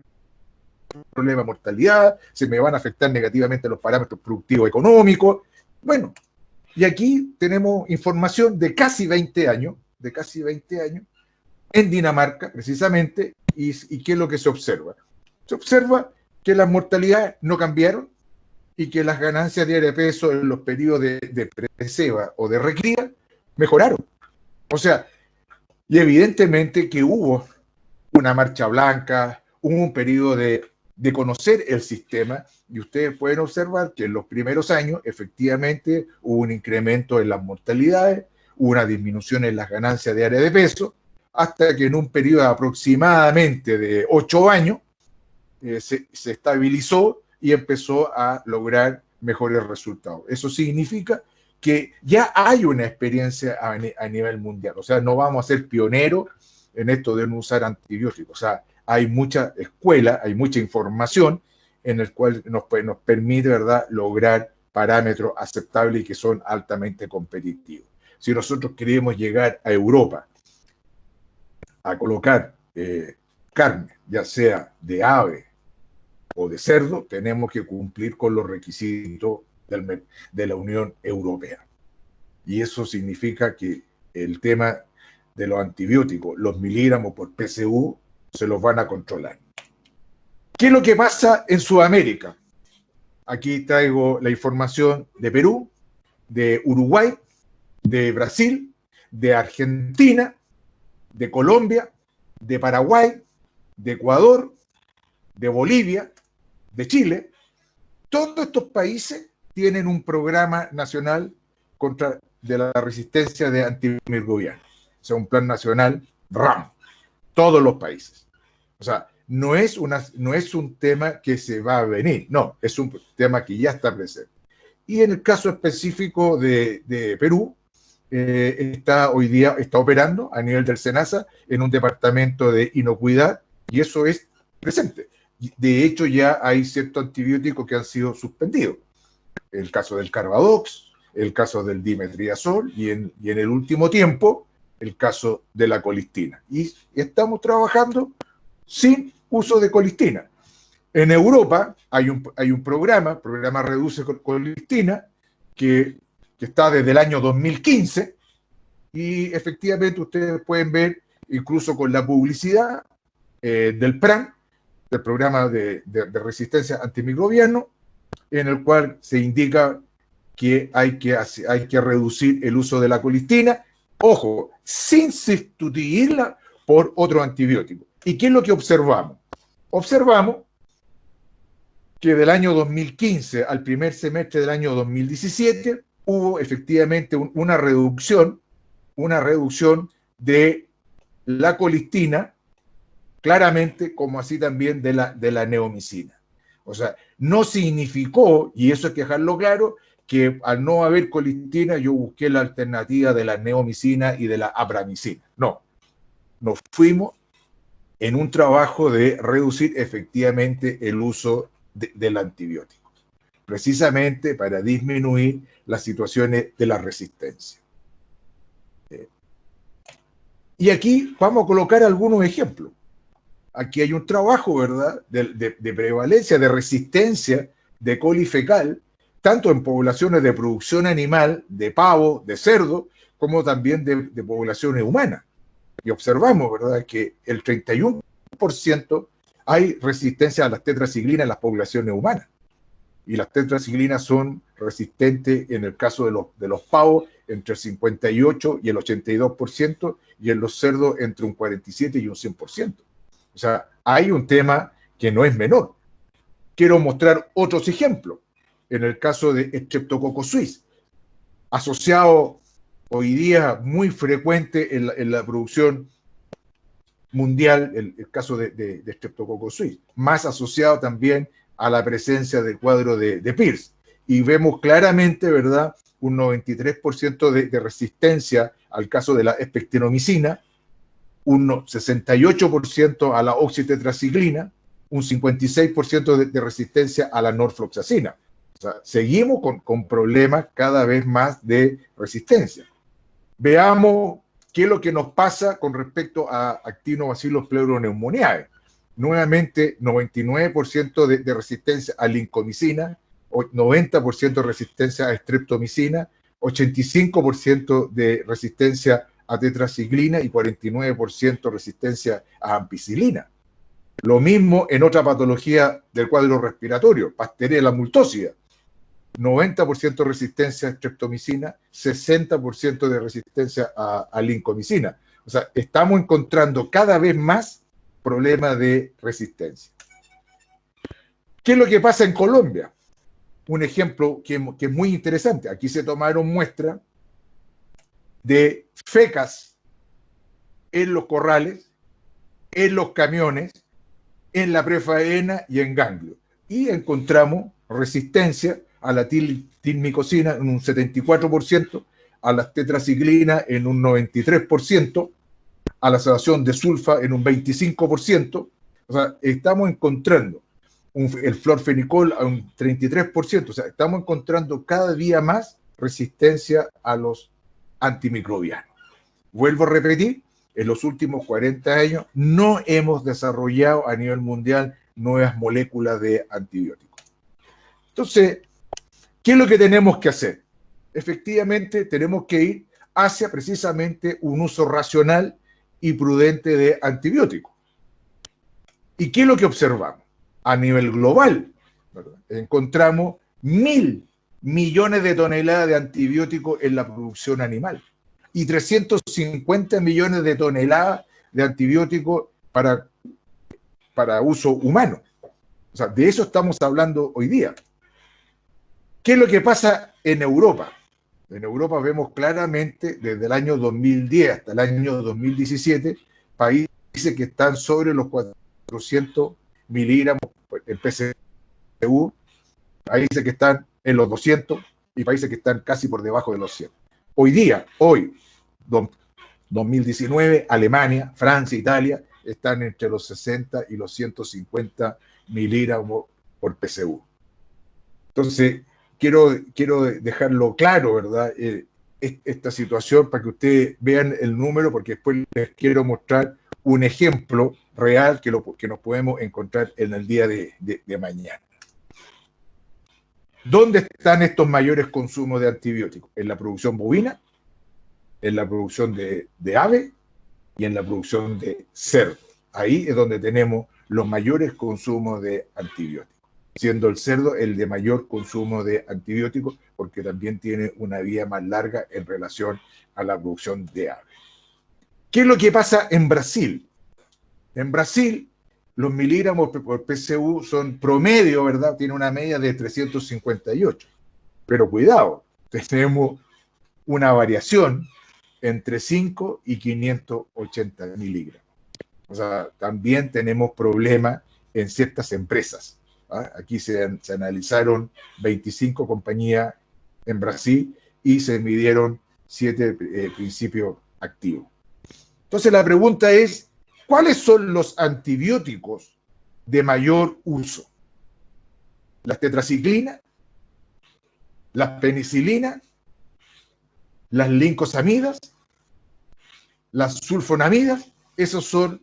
C: problemas de mortalidad, se me van a afectar negativamente los parámetros productivos económicos. Bueno, y aquí tenemos información de casi 20 años, en Dinamarca, precisamente, y ¿qué es lo que se observa? Se observa que las mortalidades no cambiaron y que las ganancias diarias de peso en los periodos de preceba o de recría mejoraron. O sea, y evidentemente que hubo una marcha blanca, hubo un periodo de conocer el sistema, y ustedes pueden observar que en los primeros años efectivamente hubo un incremento en las mortalidades, hubo una disminución en las ganancias diarias de peso, hasta que en un periodo aproximadamente de 8 años se estabilizó y empezó a lograr mejores resultados. Eso significa que ya hay una experiencia a nivel mundial. O sea, no vamos a ser pioneros en esto de no usar antibióticos. O sea, hay mucha escuela, hay mucha información en el cual nos permite, ¿verdad?, lograr parámetros aceptables y que son altamente competitivos. Si nosotros queremos llegar a Europa a colocar carne, ya sea de ave o de cerdo, tenemos que cumplir con los requisitos de la Unión Europea. Y eso significa que el tema de los antibióticos, los miligramos por PSU, se los van a controlar. ¿Qué es lo que pasa en Sudamérica? Aquí traigo la información de Perú, de Uruguay, de Brasil, de Argentina, de Colombia, de Paraguay, de Ecuador, de Bolivia, de Chile. Todos estos países tienen un programa nacional contra de la resistencia de antimicrobianos. O sea, un plan nacional RAM. Todos los países. O sea, no es un tema que se va a venir, no, es un tema que ya está presente. Y en el caso específico de Perú, hoy día está operando a nivel del SENASA en un departamento de inocuidad y eso es presente. De hecho, ya hay ciertos antibióticos que han sido suspendidos. El caso del Carbadox, el caso del dimetridazol y en el último tiempo, el caso de la colistina. Y estamos trabajando sin uso de colistina. En Europa hay un programa Reduce Colistina, que está desde el año 2015, y efectivamente ustedes pueden ver, incluso con la publicidad del PRAN, del programa de resistencia antimicrobiano, en el cual se indica que hay que reducir el uso de la colistina, ojo, sin sustituirla por otro antibiótico. ¿Y qué es lo que observamos? Observamos que del año 2015 al primer semestre del año 2017 hubo efectivamente una reducción de la colistina, claramente, como así también de la neomicina. O sea, no significó, y eso hay que dejarlo claro, que al no haber colistina yo busqué la alternativa de la neomicina y de la abramicina. No, nos fuimos en un trabajo de reducir efectivamente el uso del antibiótico, precisamente para disminuir las situaciones de la resistencia. Y aquí vamos a colocar algunos ejemplos. Aquí hay un trabajo, ¿verdad?, de prevalencia, de resistencia de colifecal, tanto en poblaciones de producción animal, de pavo, de cerdo, como también de poblaciones humanas. Y observamos, ¿verdad?, que el 31% hay resistencia a las tetraciclinas en las poblaciones humanas. Y las tetraciclinas son resistentes en el caso de los pavos entre el 58 y el 82%, y en los cerdos entre un 47 y un 100%. O sea, hay un tema que no es menor. Quiero mostrar otros ejemplos. En el caso de Streptococcus suis, asociado hoy día muy frecuente en la producción mundial, el caso de Streptococcus suis, más asociado también a la presencia del cuadro de Pierce. Y vemos claramente, ¿verdad?, un 93% de resistencia al caso de la espectinomicina, un 68% a la oxitetraciclina, un 56% de resistencia a la norfloxacina. O sea, seguimos con problemas cada vez más de resistencia. Veamos qué es lo que nos pasa con respecto a Actinobacillus pleuropneumoniae. Nuevamente, 99% de resistencia a lincomicina, 90% de resistencia a streptomicina, 85% de resistencia a tetraciclina y 49% resistencia a ampicilina. Lo mismo en otra patología del cuadro respiratorio, Pasteurella multósida. 90% resistencia a streptomicina, 60% de resistencia a lincomicina. O sea, estamos encontrando cada vez más problemas de resistencia. ¿Qué es lo que pasa en Colombia? Un ejemplo que es muy interesante. Aquí se tomaron muestras de fecas en los corrales, en los camiones, en la prefaena y en ganglio. Y encontramos resistencia a la tilmicosina en un 74%, a las tetraciclinas en un 93%, a la sedación de sulfa en un 25%. O sea, estamos encontrando el florfenicol a un 33%. O sea, estamos encontrando cada día más resistencia a los antimicrobianos. Vuelvo a repetir, en los últimos 40 años no hemos desarrollado a nivel mundial nuevas moléculas de antibióticos. Entonces, ¿qué es lo que tenemos que hacer? Efectivamente, tenemos que ir hacia precisamente un uso racional y prudente de antibióticos. ¿Y qué es lo que observamos? A nivel global, ¿verdad? Encontramos 1.000 millones de toneladas de antibióticos en la producción animal y 350 millones de toneladas de antibióticos para uso humano. O sea, de eso estamos hablando hoy día. ¿Qué es lo que pasa en Europa? En Europa vemos claramente desde el año 2010 hasta el año 2017 países que están sobre los 400 miligramos en PCU, países que están en los 200 y países que están casi por debajo de los 100. Hoy, 2019, Alemania, Francia, Italia están entre los 60 y los 150 miligramos por PCU. Entonces, quiero dejarlo claro, ¿verdad? Esta situación para que ustedes vean el número, porque después les quiero mostrar un ejemplo real que nos podemos encontrar en el día de mañana. ¿Dónde están estos mayores consumos de antibióticos? En la producción bovina, en la producción de ave y en la producción de cerdo. Ahí es donde tenemos los mayores consumos de antibióticos, siendo el cerdo el de mayor consumo de antibióticos porque también tiene una vida más larga en relación a la producción de ave. ¿Qué es lo que pasa en Brasil? En Brasil, los miligramos por PCU son promedio, ¿verdad? Tiene una media de 358. Pero cuidado, tenemos una variación entre 5 y 580 miligramos. O sea, también tenemos problemas en ciertas empresas. Aquí se analizaron 25 compañías en Brasil y se midieron 7 principios activos. Entonces la pregunta es, ¿cuáles son los antibióticos de mayor uso? ¿Las tetraciclinas? ¿Las penicilinas? ¿Las lincosamidas? ¿Las sulfonamidas? Esas son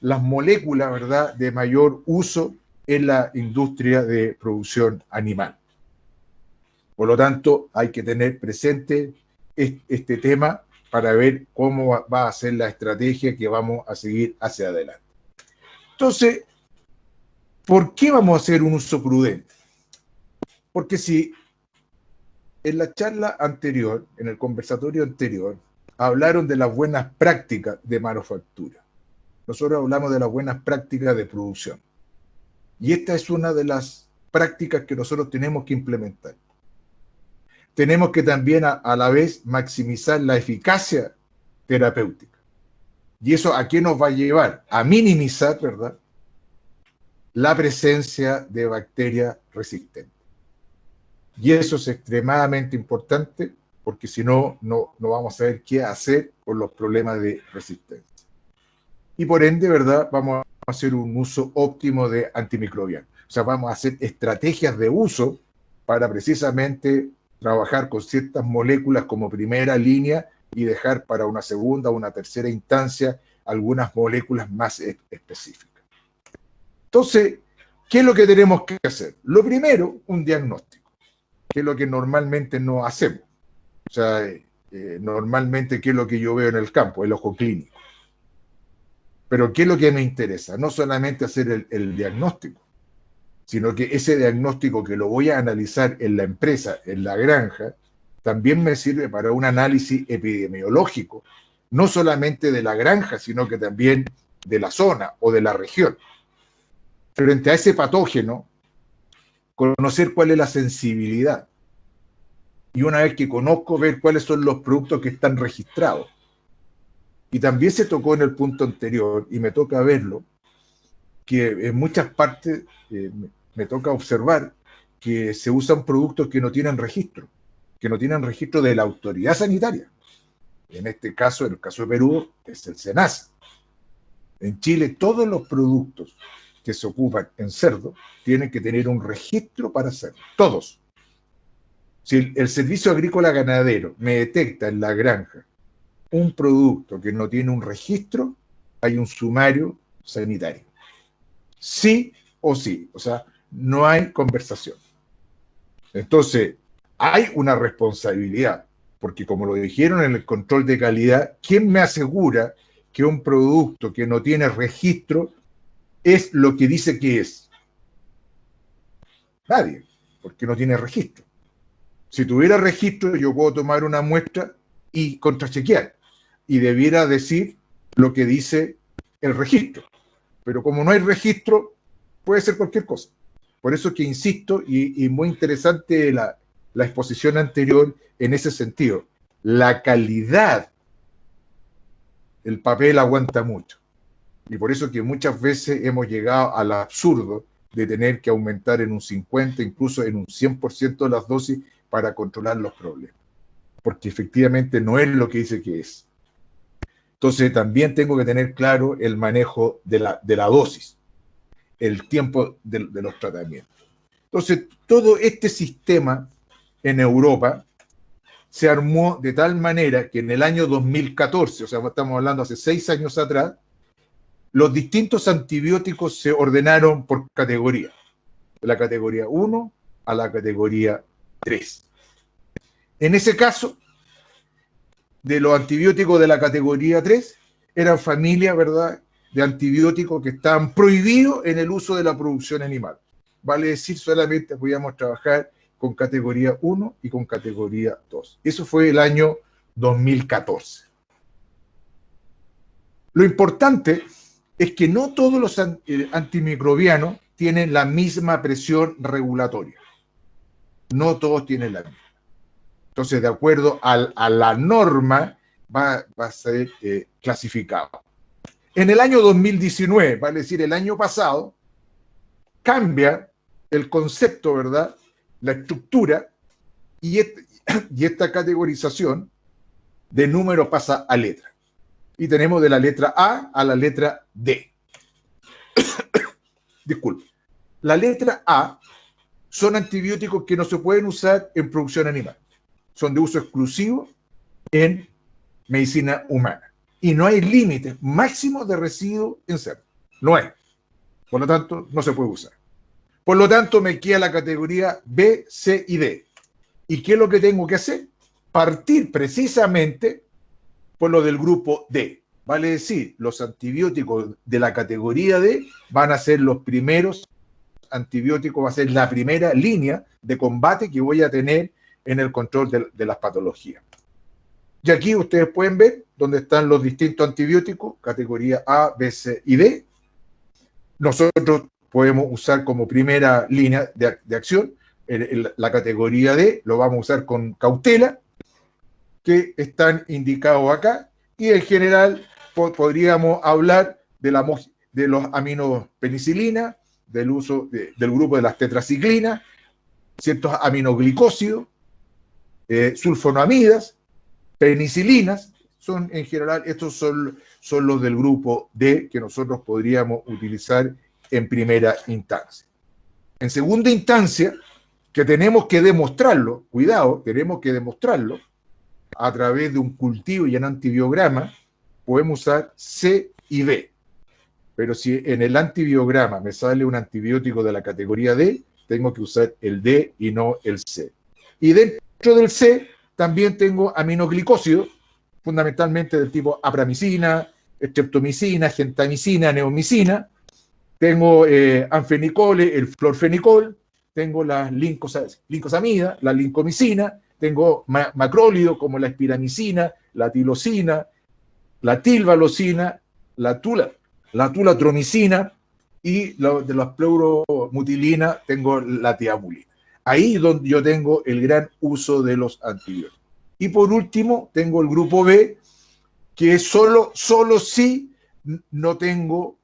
C: las moléculas, ¿verdad?, de mayor uso en la industria de producción animal. Por lo tanto, hay que tener presente este tema para ver cómo va a ser la estrategia que vamos a seguir hacia adelante. Entonces, ¿por qué vamos a hacer un uso prudente? Porque si en la charla anterior, en el conversatorio anterior, hablaron de las buenas prácticas de manufactura, nosotros hablamos de las buenas prácticas de producción. Y esta es una de las prácticas que nosotros tenemos que implementar. Tenemos que también a la vez maximizar la eficacia terapéutica. ¿Y eso a qué nos va a llevar? A minimizar, ¿verdad?, la presencia de bacterias resistentes. Y eso es extremadamente importante porque si no, no vamos a saber qué hacer con los problemas de resistencia. Y por ende, ¿verdad?, vamos a hacer un uso óptimo de antimicrobianos. O sea, vamos a hacer estrategias de uso para precisamente trabajar con ciertas moléculas como primera línea y dejar para una segunda o una tercera instancia algunas moléculas más específicas. Entonces, ¿qué es lo que tenemos que hacer? Lo primero, un diagnóstico, que es lo que normalmente no hacemos. O sea, normalmente, ¿qué es lo que yo veo en el campo? El ojo clínico. Pero ¿qué es lo que me interesa? No solamente hacer el diagnóstico, sino que ese diagnóstico que lo voy a analizar en la empresa, en la granja, también me sirve para un análisis epidemiológico, no solamente de la granja, sino que también de la zona o de la región. Frente a ese patógeno, conocer cuál es la sensibilidad. Y una vez que conozco, ver cuáles son los productos que están registrados. Y también se tocó en el punto anterior, y me toca verlo, que en muchas partes me toca observar que se usan productos que no tienen registro de la autoridad sanitaria. En este caso, en el caso de Perú, es el SENASA. En Chile, todos los productos que se ocupan en cerdo tienen que tener un registro para hacerlo. Todos. Si el Servicio Agrícola Ganadero me detecta en la granja un producto que no tiene un registro, hay un sumario sanitario. Sí o sí. O sea, no hay conversación. Entonces, hay una responsabilidad, porque como lo dijeron en el control de calidad, ¿quién me asegura que un producto que no tiene registro es lo que dice que es? Nadie, porque no tiene registro. Si tuviera registro, yo puedo tomar una muestra y contrachequear, y debiera decir lo que dice el registro. Pero como no hay registro, puede ser cualquier cosa. Por eso que insisto, y muy interesante la exposición anterior en ese sentido. La calidad, el papel aguanta mucho. Y por eso que muchas veces hemos llegado al absurdo de tener que aumentar en un 50, incluso en un 100% las dosis para controlar los problemas. Porque efectivamente no es lo que dice que es. Entonces también tengo que tener claro el manejo de la dosis, el tiempo de los tratamientos. Entonces todo este sistema en Europa se armó de tal manera que en el año 2014, o sea, estamos hablando hace 6 años atrás, los distintos antibióticos se ordenaron por categoría, de la categoría 1 a la categoría 3. En ese caso, de los antibióticos de la categoría 3, eran familias, ¿verdad?, de antibióticos que estaban prohibidos en el uso de la producción animal. Vale decir, solamente podíamos trabajar con categoría 1 y con categoría 2. Eso fue el año 2014. Lo importante es que no todos los antimicrobianos tienen la misma presión regulatoria. No todos tienen la misma. Entonces, de acuerdo a la norma, va a ser clasificado. En el año 2019, vale decir, el año pasado, cambia el concepto, ¿verdad?, la estructura, y esta categorización de número pasa a letra. Y tenemos de la letra A a la letra D. Disculpe. La letra A son antibióticos que no se pueden usar en producción animal. Son de uso exclusivo en medicina humana. Y no hay límites máximos de residuos en cerdo. No hay. Por lo tanto, no se puede usar. Por lo tanto, me queda la categoría B, C y D. ¿Y qué es lo que tengo que hacer? Partir precisamente por lo del grupo D. Vale decir, los antibióticos de la categoría D van a ser los primeros antibióticos, va a ser la primera línea de combate que voy a tener en el control de las patologías. Y aquí ustedes pueden ver dónde están los distintos antibióticos, categoría A, B, C y D. Nosotros podemos usar como primera línea de acción la categoría D, lo vamos a usar con cautela, que están indicados acá, y en general podríamos hablar de los aminopenicilina, del uso del grupo de las tetraciclinas, ciertos aminoglicósidos, sulfonamidas, penicilinas, son en general, estos son los del grupo D que nosotros podríamos utilizar en primera instancia. En segunda instancia, que tenemos que demostrarlo, cuidado, tenemos que demostrarlo a través de un cultivo y un antibiograma, podemos usar C y D. Pero si en el antibiograma me sale un antibiótico de la categoría D, tengo que usar el D y no el C. Y dentro del C también tengo aminoglicósidos, fundamentalmente del tipo apramicina, streptomicina, gentamicina, neomicina. Tengo anfenicole, el florfenicol, tengo las lincosamidas, la lincomicina, tengo macrólidos como la espiramicina, la tilosina, la tilvalocina, la tulatromicina, y de las pleuromutilina tengo la tiamulina. Ahí es donde yo tengo el gran uso de los antibióticos. Y por último, tengo el grupo B, que solo si no tengo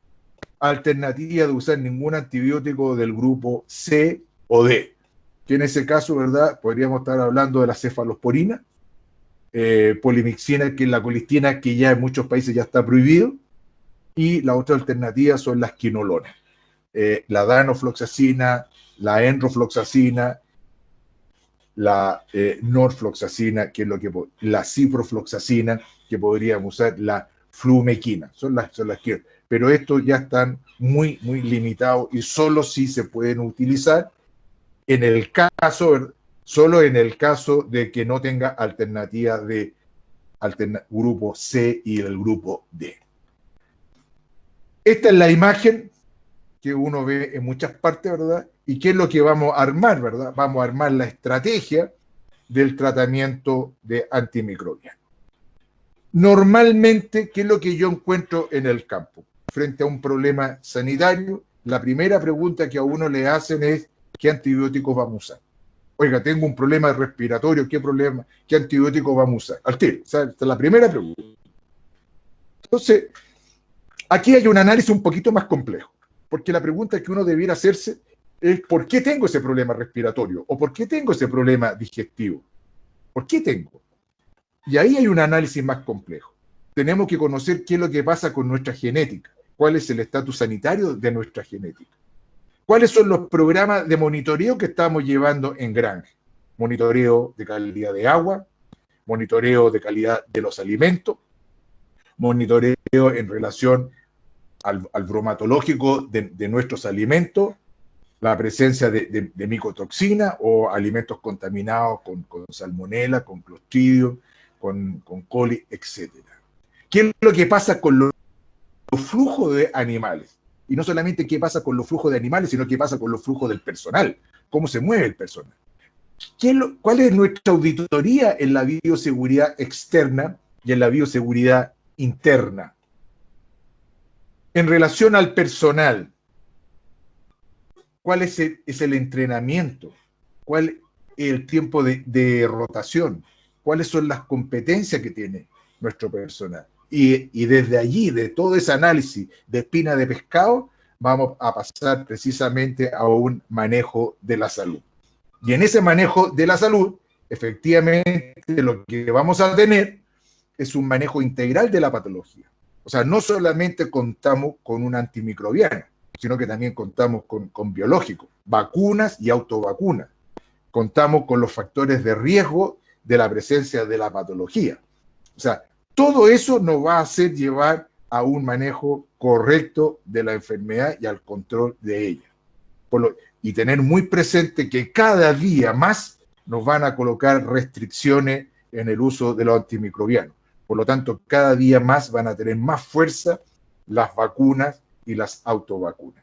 C: alternativa de usar ningún antibiótico del grupo C o D, que en ese caso, ¿verdad? Podríamos estar hablando de la cefalosporina, polimixina, que es la colistina, que ya en muchos países ya está prohibido, y la otra alternativa son las quinolonas, la danofloxacina, la enrofloxacina, la norfloxacina, que es la ciprofloxacina, que podríamos usar, la flumequina, son las que, pero estos ya están muy limitados y solo si se pueden utilizar en el caso, solo en el caso de que no tenga alternativa de grupo C y el grupo D. Esta es la imagen que uno ve en muchas partes, ¿verdad? ¿Y qué es lo que vamos a armar, verdad? Vamos a armar la estrategia del tratamiento de antimicrobiano. Normalmente, ¿qué es lo que yo encuentro en el campo? Frente a un problema sanitario, la primera pregunta que a uno le hacen es ¿qué antibióticos vamos a usar? Oiga, tengo un problema respiratorio, ¿qué antibiótico vamos a usar? Al tiro, o sea, esta es la primera pregunta. Entonces, aquí hay un análisis un poquito más complejo, porque la pregunta que uno debiera hacerse es ¿por qué tengo ese problema respiratorio? ¿O por qué tengo ese problema digestivo? ¿Por qué tengo? Y ahí hay un análisis más complejo. Tenemos que conocer qué es lo que pasa con nuestra genética, cuál es el estatus sanitario de nuestra genética, cuáles son los programas de monitoreo que estamos llevando en granja. Monitoreo de calidad de agua, monitoreo de calidad de los alimentos, monitoreo en relación al bromatológico de nuestros alimentos, la presencia de micotoxina o alimentos contaminados con salmonela, con clostridium, con coli, etc. ¿Qué es lo que pasa con los flujos de animales? Y no solamente qué pasa con los flujos de animales, sino qué pasa con los flujos del personal, cómo se mueve el personal. ¿Cuál es nuestra auditoría en la bioseguridad externa y en la bioseguridad interna? En relación al personal, ¿cuál es el entrenamiento? ¿Cuál es el tiempo de rotación? ¿Cuáles son las competencias que tiene nuestro personal? Y desde allí, de todo ese análisis de espina de pescado, vamos a pasar precisamente a un manejo de la salud. Y en ese manejo de la salud, efectivamente, lo que vamos a tener es un manejo integral de la patología. O sea, no solamente contamos con un antimicrobiano, sino que también contamos con biológicos, vacunas y autovacunas. Contamos con los factores de riesgo de la presencia de la patología. O sea, todo eso nos va a hacer llevar a un manejo correcto de la enfermedad y al control de ella. Y tener muy presente que cada día más nos van a colocar restricciones en el uso de los antimicrobianos. Por lo tanto, cada día más van a tener más fuerza las vacunas y las autovacunas.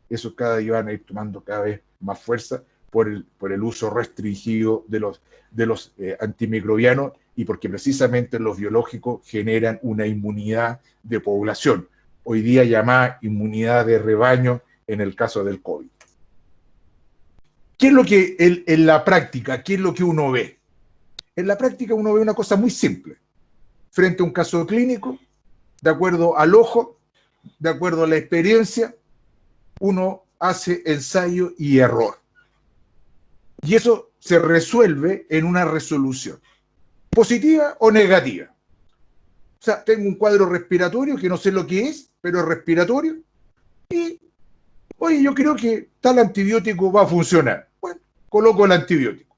C: Eso cada día van a ir tomando cada vez más fuerza por el uso restringido de los antimicrobianos y porque precisamente los biológicos generan una inmunidad de población, hoy día llamada inmunidad de rebaño en el caso del COVID. ¿Qué es lo que en la práctica, qué es lo que uno ve? En la práctica uno ve una cosa muy simple. Frente a un caso clínico, de acuerdo al ojo, de acuerdo a la experiencia, uno hace ensayo y error. Y eso se resuelve en una resolución, positiva o negativa. O sea, tengo un cuadro respiratorio que no sé lo que es, pero es respiratorio. Y, oye, yo creo que tal antibiótico va a funcionar. Bueno, coloco el antibiótico.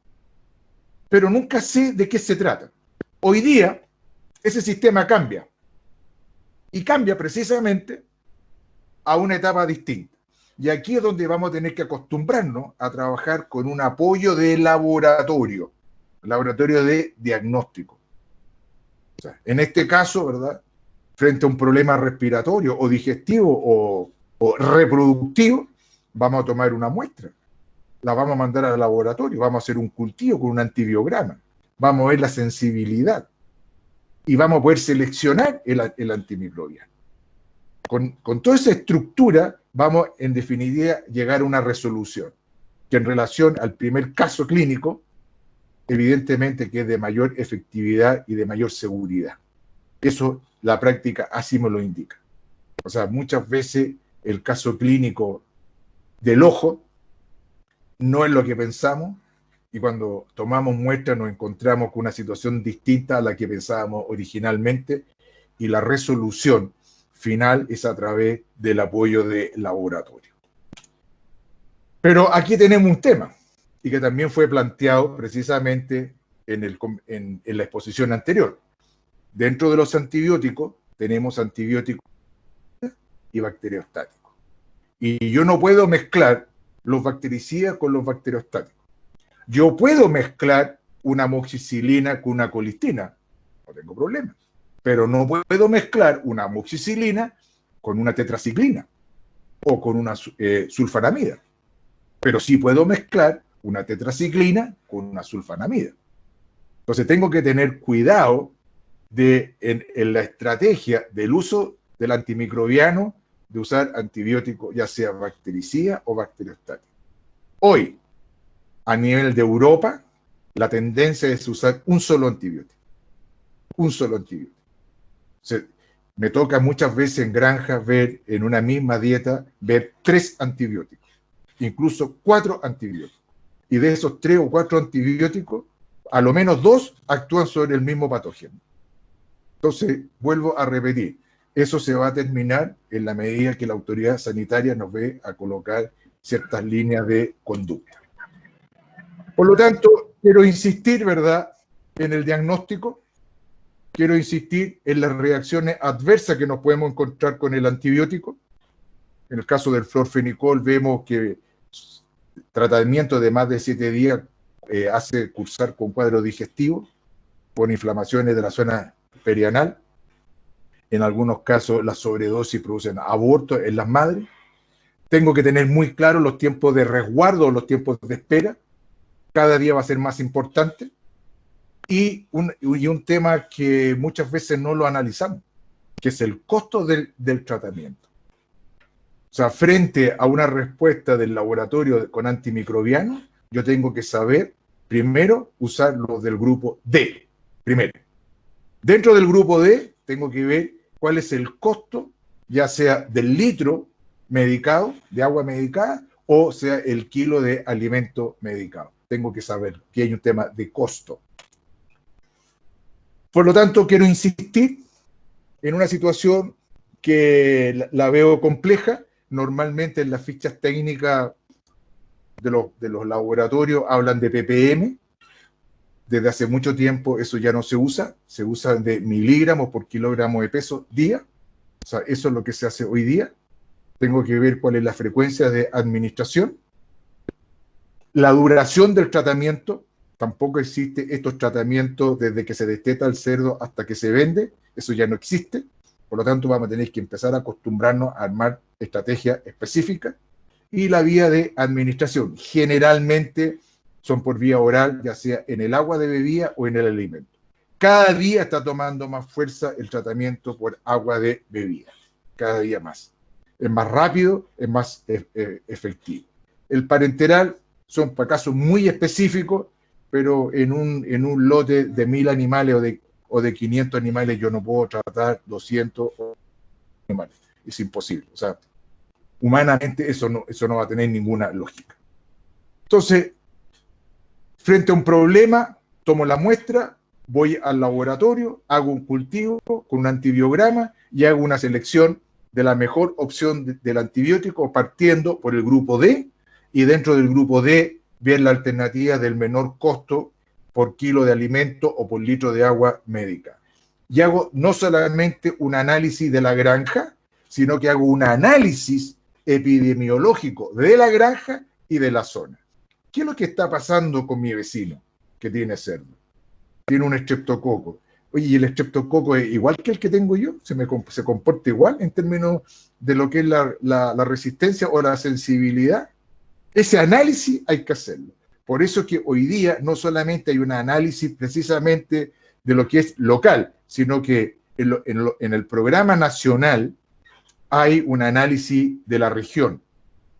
C: Pero nunca sé de qué se trata. Hoy día, ese sistema cambia. Y cambia precisamente a una etapa distinta. Y aquí es donde vamos a tener que acostumbrarnos a trabajar con un apoyo de laboratorio de diagnóstico. O sea, en este caso, ¿verdad? Frente a un problema respiratorio o digestivo o reproductivo, vamos a tomar una muestra. La vamos a mandar al laboratorio, vamos a hacer un cultivo con un antibiograma. Vamos a ver la sensibilidad. Y vamos a poder seleccionar el antimicrobiano. Con toda esa estructura vamos, en definitiva, a llegar a una resolución que en relación al primer caso clínico, evidentemente que es de mayor efectividad y de mayor seguridad. Eso, la práctica así me lo indica. O sea, muchas veces el caso clínico del ojo no es lo que pensamos, y cuando tomamos muestras nos encontramos con una situación distinta a la que pensábamos originalmente, y la resolución final es a través del apoyo de laboratorio. Pero aquí tenemos un tema, y que también fue planteado precisamente en la exposición anterior. Dentro de los antibióticos tenemos antibióticos y bacteriostáticos. Y yo no puedo mezclar los bactericidas con los bacteriostáticos. Yo puedo mezclar una amoxicilina con una colistina, no tengo problema. Pero no puedo mezclar una amoxicilina con una tetraciclina o con una sulfanamida. Pero sí puedo mezclar una tetraciclina con una sulfanamida. Entonces tengo que tener cuidado en la estrategia del uso del antimicrobiano, de usar antibióticos, ya sea bactericida o bacteriostático. Hoy, a nivel de Europa, la tendencia es usar un solo antibiótico. Un solo antibiótico. O sea, me toca muchas veces en granjas ver, en una misma dieta, ver 3 antibióticos, incluso 4 antibióticos. Y de esos 3 o 4 antibióticos, a lo menos 2 actúan sobre el mismo patógeno. Entonces, vuelvo a repetir, eso se va a terminar en la medida que la autoridad sanitaria nos ve a colocar ciertas líneas de conducta. Por lo tanto, quiero insistir, ¿verdad?, en el diagnóstico, quiero insistir en las reacciones adversas que nos podemos encontrar con el antibiótico. En el caso del florfenicol vemos que tratamiento de más de 7 días hace cursar con cuadro digestivo, con inflamaciones de la zona perianal. En algunos casos las sobredosis producen abortos en las madres. Tengo que tener muy claro los tiempos de resguardo, los tiempos de espera. Cada día va a ser más importante. Y un tema que muchas veces no lo analizamos, que es el costo del tratamiento. O sea, frente a una respuesta del laboratorio con antimicrobianos, yo tengo que saber, primero, usar los del grupo D. Primero. Dentro del grupo D, tengo que ver cuál es el costo, ya sea del litro medicado, de agua medicada, o sea el kilo de alimento medicado. Tengo que saber que hay un tema de costo. Por lo tanto, quiero insistir en una situación que la veo compleja. Normalmente en las fichas técnicas de los laboratorios hablan de ppm. Desde hace mucho tiempo eso ya no se usa de miligramos por kilogramo de peso día. O sea, eso es lo que se hace hoy día. Tengo que ver cuál es la frecuencia de administración. La duración del tratamiento. Tampoco existe estos tratamientos desde que se desteta el cerdo hasta que se vende. Eso ya no existe. Por lo tanto, vamos a tener que empezar a acostumbrarnos a armar estrategias específicas. Y la vía de administración. Generalmente son por vía oral, ya sea en el agua de bebida o en el alimento. Cada día está tomando más fuerza el tratamiento por agua de bebida. Cada día más. Es más rápido, es más efectivo. El parenteral son para casos muy específicos, pero en un lote de 1000 animales o de 500 animales yo no puedo tratar 200 animales. Es imposible. O sea, humanamente eso no va a tener ninguna lógica. Entonces, frente a un problema, tomo la muestra, voy al laboratorio, hago un cultivo con un antibiograma y hago una selección de la mejor opción del antibiótico partiendo por el grupo D, y dentro del grupo D ver la alternativa del menor costo por kilo de alimento o por litro de agua médica. Y hago no solamente un análisis de la granja, sino que hago un análisis epidemiológico de la granja y de la zona. ¿Qué es lo que está pasando con mi vecino que tiene cerdo? Tiene un estreptococo. Oye, ¿y el estreptococo es igual que el que tengo yo? ¿Se comporta igual en términos de lo que es la resistencia o la sensibilidad? Ese análisis hay que hacerlo. Por eso es que hoy día no solamente hay un análisis precisamente de lo que es local, sino que en el programa nacional hay un análisis de la región,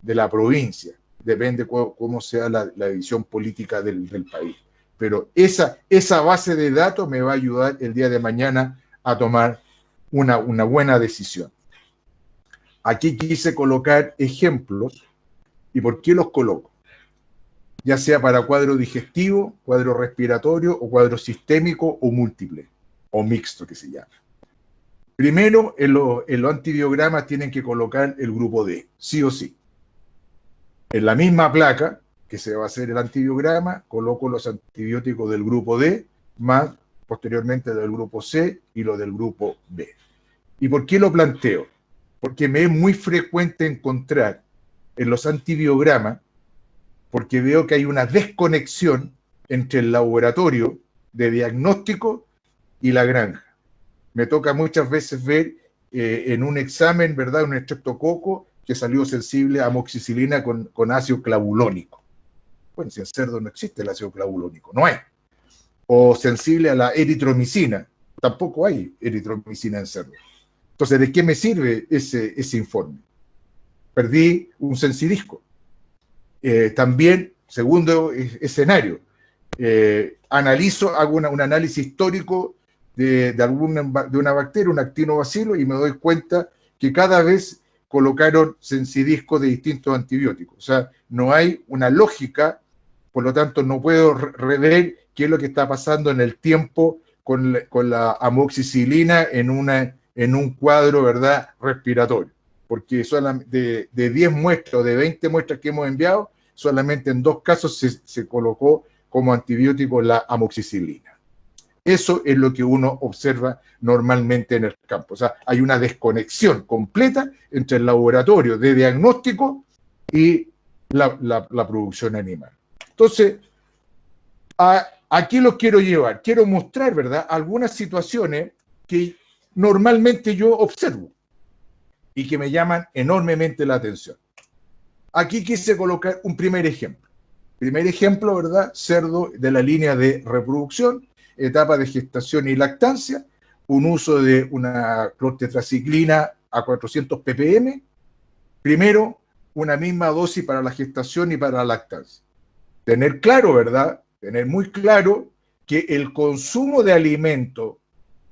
C: de la provincia. Depende cómo sea la división política del país. Pero esa base de datos me va a ayudar el día de mañana a tomar una buena decisión. Aquí quise colocar ejemplos. ¿Y por qué los coloco? Ya sea para cuadro digestivo, cuadro respiratorio o cuadro sistémico o múltiple, o mixto que se llama. Primero, en los antibiogramas tienen que colocar el grupo D, sí o sí. En la misma placa que se va a hacer el antibiograma, coloco los antibióticos del grupo D, más posteriormente del grupo C y lo del grupo B. ¿Y por qué lo planteo? Porque me es muy frecuente encontrar en los antibiogramas, porque veo que hay una desconexión entre el laboratorio de diagnóstico y la granja. Me toca muchas veces ver en un examen, ¿verdad?, un estreptococo que salió sensible a amoxicilina con ácido clavulónico. Bueno, si en cerdo no existe el ácido clavulónico, no hay. O sensible a la eritromicina, tampoco hay eritromicina en cerdo. Entonces, ¿de qué me sirve ese informe? Perdí un sensidisco. También, segundo escenario, hago un análisis histórico de una bacteria, un actinobacilo, y me doy cuenta que cada vez colocaron sensidiscos de distintos antibióticos. O sea, no hay una lógica, por lo tanto no puedo rever qué es lo que está pasando en el tiempo con la amoxicilina en un cuadro, ¿verdad?, respiratorio. Porque solamente de 10 muestras o de 20 muestras que hemos enviado, solamente en 2 casos se colocó como antibiótico la amoxicilina. Eso es lo que uno observa normalmente en el campo. O sea, hay una desconexión completa entre el laboratorio de diagnóstico y la producción animal. Entonces, aquí los quiero llevar. Quiero mostrar, ¿verdad?, algunas situaciones que normalmente yo observo y que me llaman enormemente la atención. Aquí quise colocar un primer ejemplo. Primer ejemplo, ¿verdad? Cerdo de la línea de reproducción, etapa de gestación y lactancia, un uso de una clortetraciclina a 400 ppm. Primero, una misma dosis para la gestación y para la lactancia. Tener claro, ¿verdad? Tener muy claro que el consumo de alimento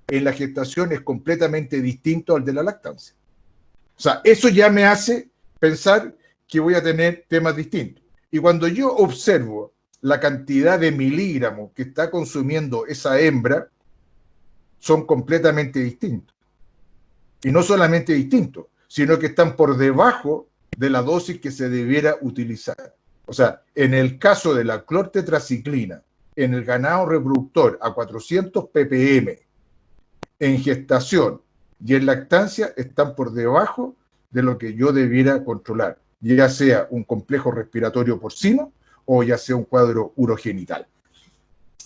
C: en la gestación es completamente distinto al de la lactancia. O sea, eso ya me hace pensar que voy a tener temas distintos. Y cuando yo observo la cantidad de miligramos que está consumiendo esa hembra, son completamente distintos. Y no solamente distintos, sino que están por debajo de la dosis que se debiera utilizar. O sea, en el caso de la clortetraciclina, en el ganado reproductor a 400 ppm, en gestación y en lactancia, están por debajo de lo que yo debiera controlar, ya sea un complejo respiratorio porcino o ya sea un cuadro urogenital.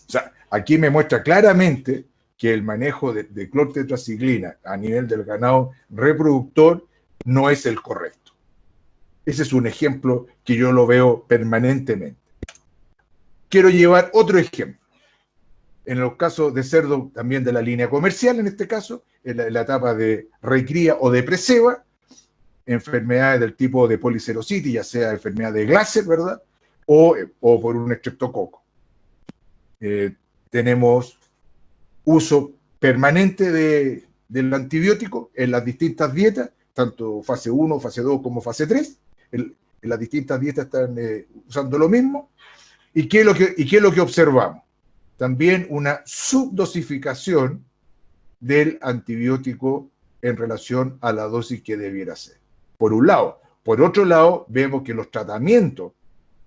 C: O sea, aquí me muestra claramente que el manejo de clortetraciclina a nivel del ganado reproductor no es el correcto. Ese es un ejemplo que yo lo veo permanentemente. Quiero llevar otro ejemplo. En los casos de cerdo también de la línea comercial, en este caso, en la etapa de recría o de preceba, enfermedades del tipo de policerositis, ya sea enfermedad de Glasser, ¿verdad? O por un estreptococo. Tenemos uso permanente del antibiótico en las distintas dietas, tanto fase 1, fase 2 como fase 3. En las distintas dietas están usando lo mismo. ¿Y qué es lo que observamos? También una subdosificación del antibiótico en relación a la dosis que debiera ser. Por un lado. Por otro lado, vemos que los tratamientos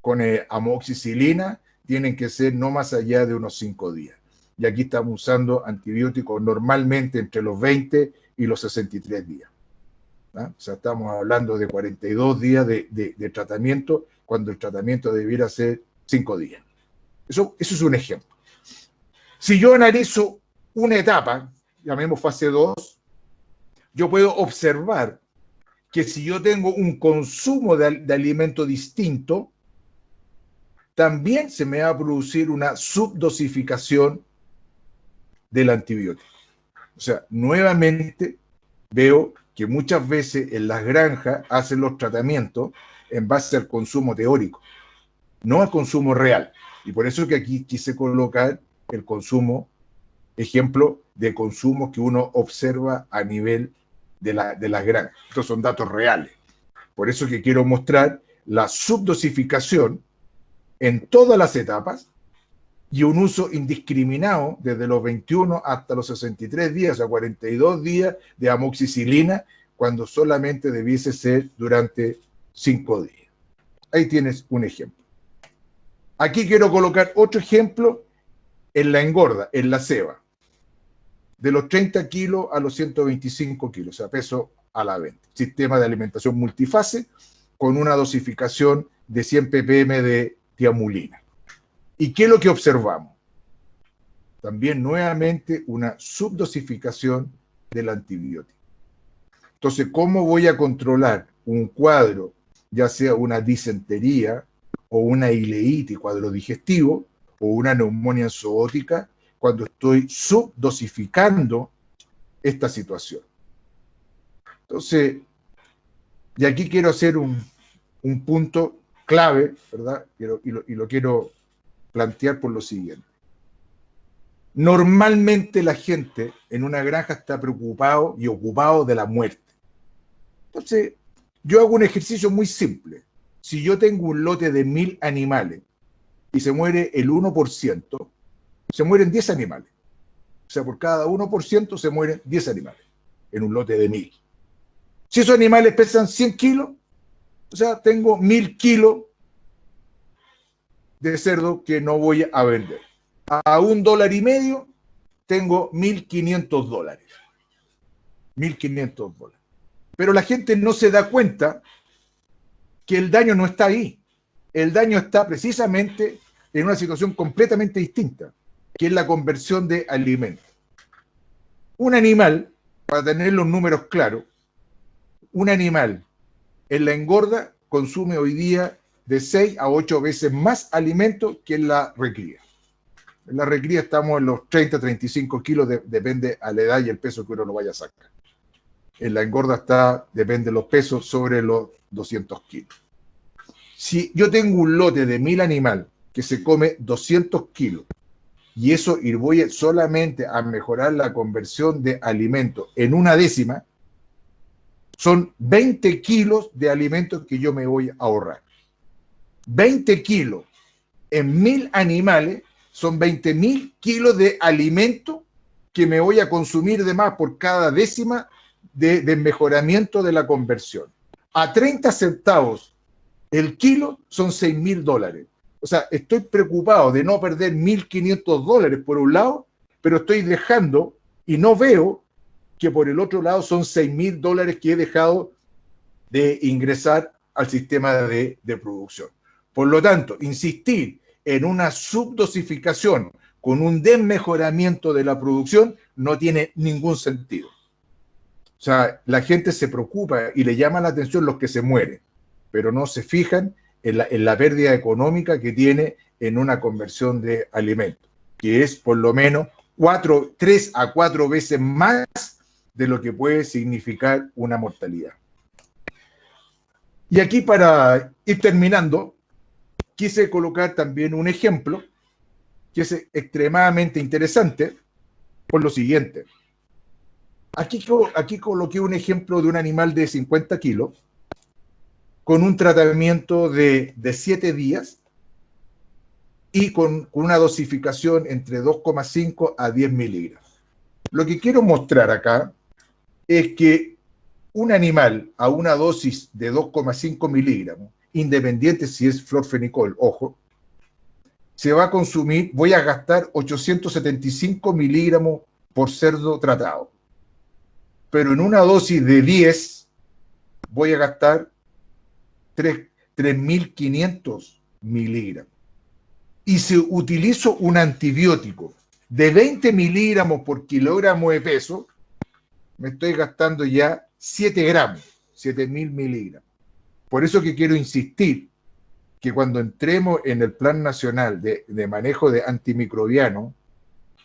C: con amoxicilina tienen que ser no más allá de unos 5 días. Y aquí estamos usando antibióticos normalmente entre los 20 y los 63 días. ¿Ah? O sea, estamos hablando de 42 días de tratamiento, cuando el tratamiento debiera ser 5 días. Eso es un ejemplo. Si yo analizo una etapa, llamemos fase 2, yo puedo observar que si yo tengo un consumo de alimento distinto, también se me va a producir una subdosificación del antibiótico. O sea, nuevamente veo que muchas veces en las granjas hacen los tratamientos en base al consumo teórico, no al consumo real. Y por eso es que aquí quise colocar el consumo, ejemplo, de consumo que uno observa a nivel de las granjas. Estos son datos reales. Por eso que quiero mostrar la subdosificación en todas las etapas y un uso indiscriminado desde los 21 hasta los 63 días, o sea, 42 días de amoxicilina, cuando solamente debiese ser durante 5 días. Ahí tienes un ejemplo. Aquí quiero colocar otro ejemplo en la engorda, en la ceba, de los 30 kilos a los 125 kilos, o sea, peso a la venta. Sistema de alimentación multifase con una dosificación de 100 ppm de tiamulina. ¿Y qué es lo que observamos? También nuevamente una subdosificación del antibiótico. Entonces, ¿cómo voy a controlar un cuadro, ya sea una disentería o una ileitis, cuadro digestivo, o una neumonía zoótica, cuando estoy subdosificando esta situación? Entonces, y aquí quiero hacer un punto clave, ¿verdad? Y lo quiero plantear por lo siguiente. Normalmente la gente en una granja está preocupado y ocupado de la muerte. Entonces, yo hago un ejercicio muy simple. Si yo tengo un lote de 1000 animales y se muere el 1%, se mueren 10 animales. O sea, por cada 1% se mueren 10 animales en un lote de 1000. Si esos animales pesan 100 kilos, o sea, tengo 1000 kilos de cerdo que no voy a vender. A $1.50 tengo $1.500. $1.500. Pero la gente no se da cuenta que el daño no está ahí. El daño está precisamente en una situación completamente distinta, que es la conversión de alimentos. Un animal, para tener los números claros, un animal en la engorda consume hoy día de 6 a 8 veces más alimento que en la recría. En la recría estamos en los 30, 35 kilos, depende a la edad y el peso que uno lo vaya a sacar. En la engorda depende de los pesos, sobre los 200 kilos. Si yo tengo un lote de 1000 animales que se come 200 kilos, y eso y voy solamente a mejorar la conversión de alimentos en una décima, son 20 kilos de alimentos que yo me voy a ahorrar. 20 kilos en 1000 animales son 20.000 kilos de alimento que me voy a consumir de más por cada décima de mejoramiento de la conversión. A 30 centavos el kilo son $6.000. O sea, estoy preocupado de no perder $1.500 por un lado, pero estoy dejando y no veo que por el otro lado son $6.000 que he dejado de ingresar al sistema de producción. Por lo tanto, insistir en una subdosificación con un desmejoramiento de la producción no tiene ningún sentido. O sea, la gente se preocupa y le llama la atención los que se mueren, pero no se fijan en la pérdida económica que tiene en una conversión de alimentos, que es por lo menos 3 a 4 veces más de lo que puede significar una mortalidad. Y aquí, para ir terminando, quise colocar también un ejemplo que es extremadamente interesante por lo siguiente. Aquí coloqué un ejemplo de un animal de 50 kilos con un tratamiento de 7 días y con una dosificación entre 2,5 a 10 miligramos. Lo que quiero mostrar acá es que un animal a una dosis de 2,5 miligramos, independiente si es florfenicol, ojo, se va a consumir, voy a gastar 875 miligramos por cerdo tratado. Pero en una dosis de 10 voy a gastar 3.500 miligramos. Y si utilizo un antibiótico de 20 miligramos por kilogramo de peso, me estoy gastando ya 7 gramos, 7.000 miligramos. Por eso que quiero insistir que cuando entremos en el Plan Nacional de Manejo de Antimicrobianos,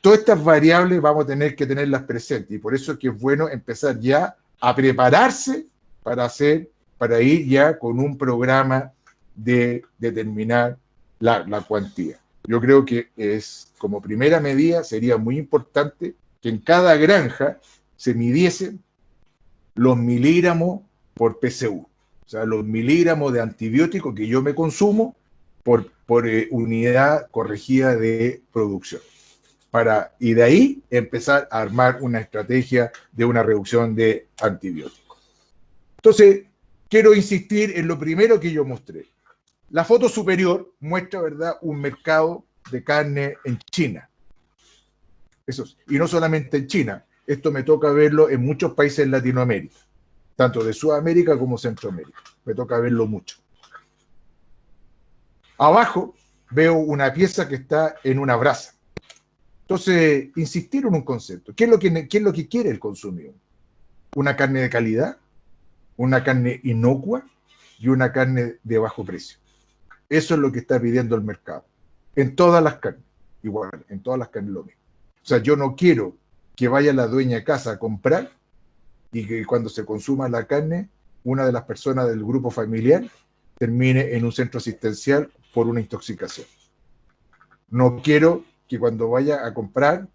C: todas estas variables vamos a tener que tenerlas presentes, y por eso es que es bueno empezar ya a prepararse para ir ya con un programa de determinar la cuantía. Yo creo que como primera medida sería muy importante que en cada granja se midiesen los miligramos por PCU, o sea, los miligramos de antibiótico que yo me consumo por unidad corregida de producción. Y de ahí empezar a armar una estrategia de una reducción de antibióticos. Entonces, quiero insistir en lo primero que yo mostré. La foto superior muestra, ¿verdad?, un mercado de carne en China. Y no solamente en China, esto me toca verlo en muchos países en Latinoamérica, tanto de Sudamérica como Centroamérica. Me toca verlo mucho. Abajo veo una pieza que está en una brasa. Entonces, insistir en un concepto. ¿Qué es lo que quiere el consumidor? ¿Una carne de calidad? ¿Una carne inocua? ¿Y una carne de bajo precio? Eso es lo que está pidiendo el mercado. En todas las carnes. Igual, en todas las carnes lo mismo. O sea, yo no quiero que vaya la dueña de casa a comprar y que cuando se consuma la carne, una de las personas del grupo familiar termine en un centro asistencial por una intoxicación. No quiero que cuando vaya a comprar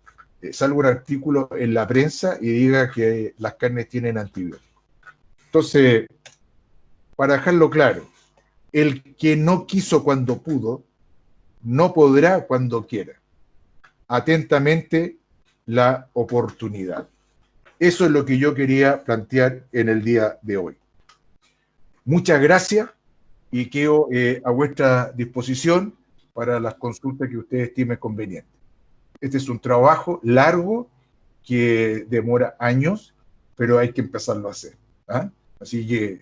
C: salga un artículo en la prensa y diga que las carnes tienen antibióticos. Entonces, para dejarlo claro, el que no quiso cuando pudo, no podrá cuando quiera. Atentamente, la oportunidad. Eso es lo que yo quería plantear en el día de hoy. Muchas gracias y quedo a vuestra disposición para las consultas que ustedes estimen convenientes. Este es un trabajo largo que demora años, pero hay que empezarlo a hacer. ¿Ah? Así que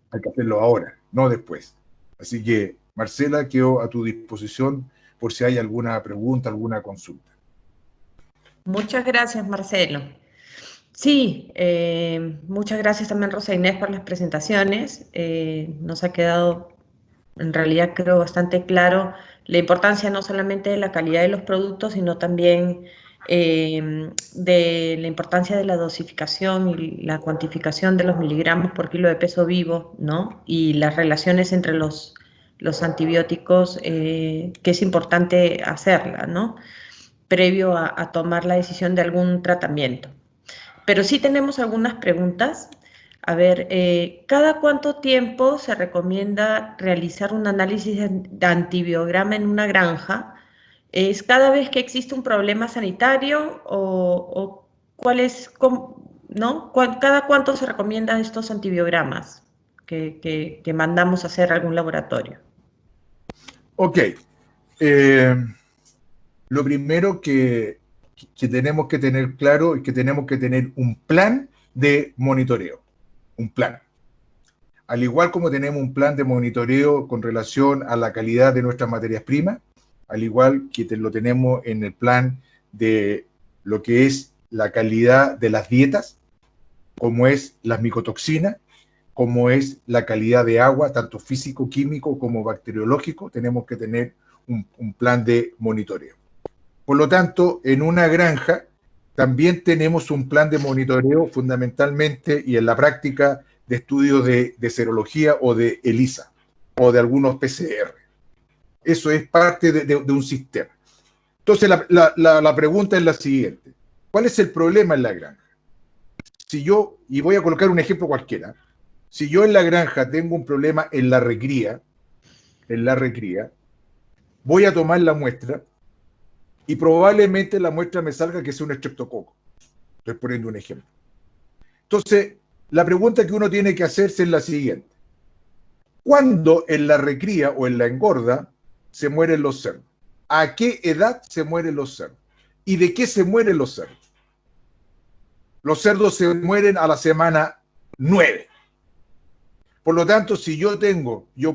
C: hay que hacerlo ahora, no después. Así que, Marcela, quedo a tu disposición por si hay alguna pregunta, alguna consulta.
A: Muchas gracias, Marcelo. Sí, muchas gracias también, Rosa Inés, por las presentaciones. Nos ha quedado, en realidad creo, bastante claro la importancia no solamente de la calidad de los productos, sino también de la importancia de la dosificación y la cuantificación de los miligramos por kilo de peso vivo, ¿no? Y las relaciones entre los antibióticos, que es importante hacerla, ¿no? Previo a tomar la decisión de algún tratamiento. Pero sí tenemos algunas preguntas. A ver, ¿cada cuánto tiempo se recomienda realizar un análisis de antibiograma en una granja? ¿Es cada vez que existe un problema sanitario o cuál es, ¿no? ¿Cada cuánto se recomiendan estos antibiogramas que mandamos a hacer a algún laboratorio?
C: Ok. Lo primero que tenemos que tener claro es que tenemos que tener un plan de monitoreo. Un plan. Al igual como tenemos un plan de monitoreo con relación a la calidad de nuestras materias primas, al igual que lo tenemos en el plan de lo que es la calidad de las dietas, como es las micotoxinas, como es la calidad de agua, tanto físico, químico como bacteriológico, tenemos que tener un plan de monitoreo. Por lo tanto, en una granja también tenemos un plan de monitoreo fundamentalmente y en la práctica de estudios de serología o de ELISA o de algunos PCR. Eso es parte de un sistema. Entonces, la pregunta es la siguiente. ¿Cuál es el problema en la granja? Si yo, y voy a colocar un ejemplo cualquiera, si yo en la granja tengo un problema en la recría, voy a tomar la muestra y probablemente la muestra me salga que sea un estreptococo. Estoy poniendo un ejemplo. Entonces, la pregunta que uno tiene que hacerse es la siguiente. ¿Cuándo en la recría o en la engorda se mueren los cerdos? ¿A qué edad se mueren los cerdos? ¿Y de qué se mueren los cerdos? Los cerdos se mueren a la semana 9. Por lo tanto, si yo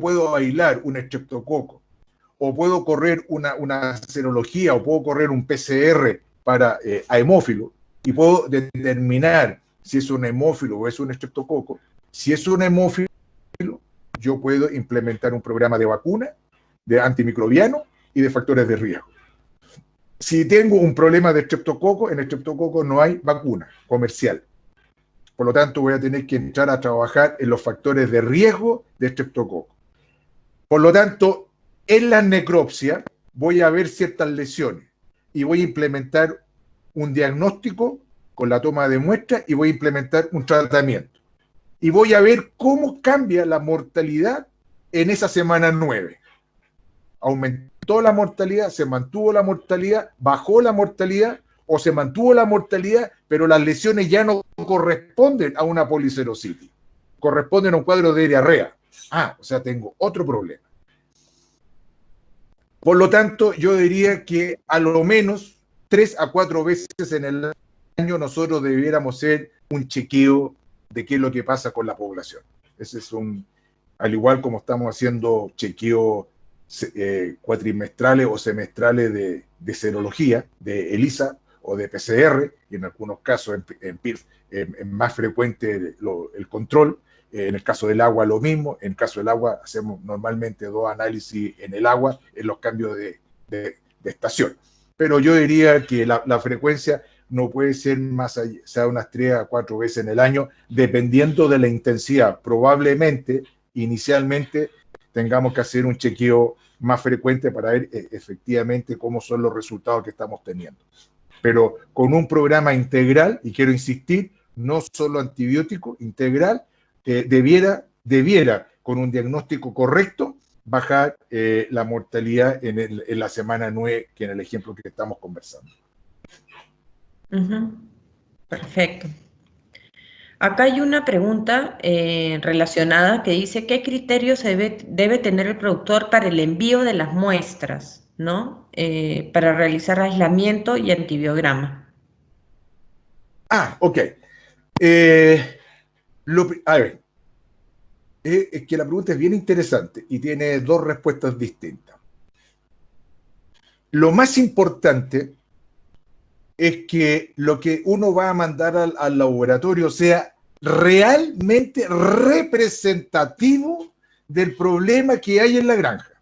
C: puedo aislar un estreptococo, o puedo correr una serología, o puedo correr un PCR para a hemófilo, y puedo determinar si es un hemófilo o es un estreptococo. Si es un hemófilo, yo puedo implementar un programa de vacuna, de antimicrobiano y de factores de riesgo. Si tengo un problema de estreptococo, en estreptococo no hay vacuna comercial. Por lo tanto, voy a tener que entrar a trabajar en los factores de riesgo de estreptococo. Por lo tanto, en la necropsia voy a ver ciertas lesiones y voy a implementar un diagnóstico con la toma de muestras y voy a implementar un tratamiento. Y voy a ver cómo cambia la mortalidad en esa semana 9. Aumentó la mortalidad, se mantuvo la mortalidad, bajó la mortalidad o se mantuvo la mortalidad, pero las lesiones ya no corresponden a una policerositis, corresponden a un cuadro de diarrea. O sea, tengo otro problema. Por lo tanto, yo diría que a lo menos 3 a 4 veces en el año nosotros debiéramos hacer un chequeo de qué es lo que pasa con la población. Ese es al igual como estamos haciendo chequeos cuatrimestrales o semestrales de serología, de ELISA o de PCR, y en algunos casos en más frecuente el control. En el caso del agua lo mismo. En el caso del agua hacemos normalmente 2 análisis en el agua en los cambios de estación. Pero yo diría que la frecuencia no puede ser más allá, sea unas 3 a 4 veces en el año, dependiendo de la intensidad. Probablemente, inicialmente, tengamos que hacer un chequeo más frecuente para ver efectivamente cómo son los resultados que estamos teniendo. Pero con un programa integral, y quiero insistir, no solo antibiótico, integral, debiera, con un diagnóstico correcto, bajar la mortalidad en la semana 9, que en el ejemplo que estamos conversando.
A: Perfecto. Acá hay una pregunta relacionada que dice: ¿qué criterios debe tener el productor para el envío de las muestras, ¿no? Para realizar aislamiento y antibiograma?
C: Ok. A ver, es que la pregunta es bien interesante y tiene 2 respuestas distintas. Lo más importante es que lo que uno va a mandar al laboratorio sea realmente representativo del problema que hay en la granja.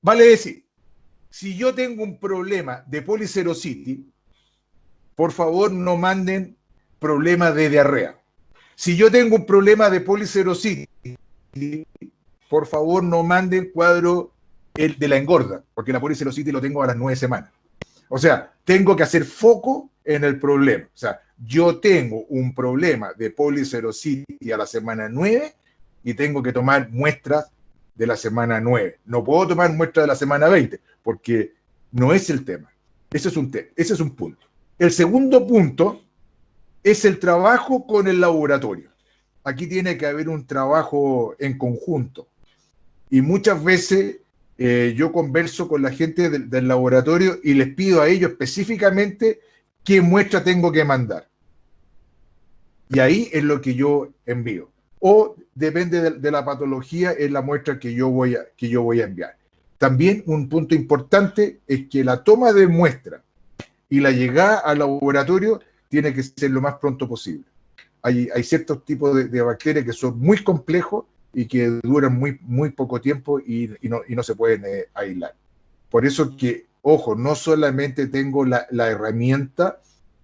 C: Vale decir, si yo tengo un problema de policerositis, por favor no manden problemas de diarrea. Si yo tengo un problema de policerositis, por favor no manden cuadro de la engorda, porque la policerositis lo tengo a las 9 semanas. O sea, tengo que hacer foco en el problema. O sea, yo tengo un problema de policerositis a la semana 9 y tengo que tomar muestras de la semana 9. No puedo tomar muestras de la semana 20 porque no es el tema. Ese es un punto. El segundo punto es el trabajo con el laboratorio. Aquí tiene que haber un trabajo en conjunto. Y muchas veces yo converso con la gente del laboratorio y les pido a ellos específicamente qué muestra tengo que mandar. Y ahí es lo que yo envío. O depende de la patología, es la muestra que yo voy a enviar. También un punto importante es que la toma de muestra y la llegada al laboratorio tiene que ser lo más pronto posible. Hay ciertos tipos de bacterias que son muy complejos y que duran muy poco tiempo y no se pueden aislar. Por eso que, ojo, no solamente tengo la herramienta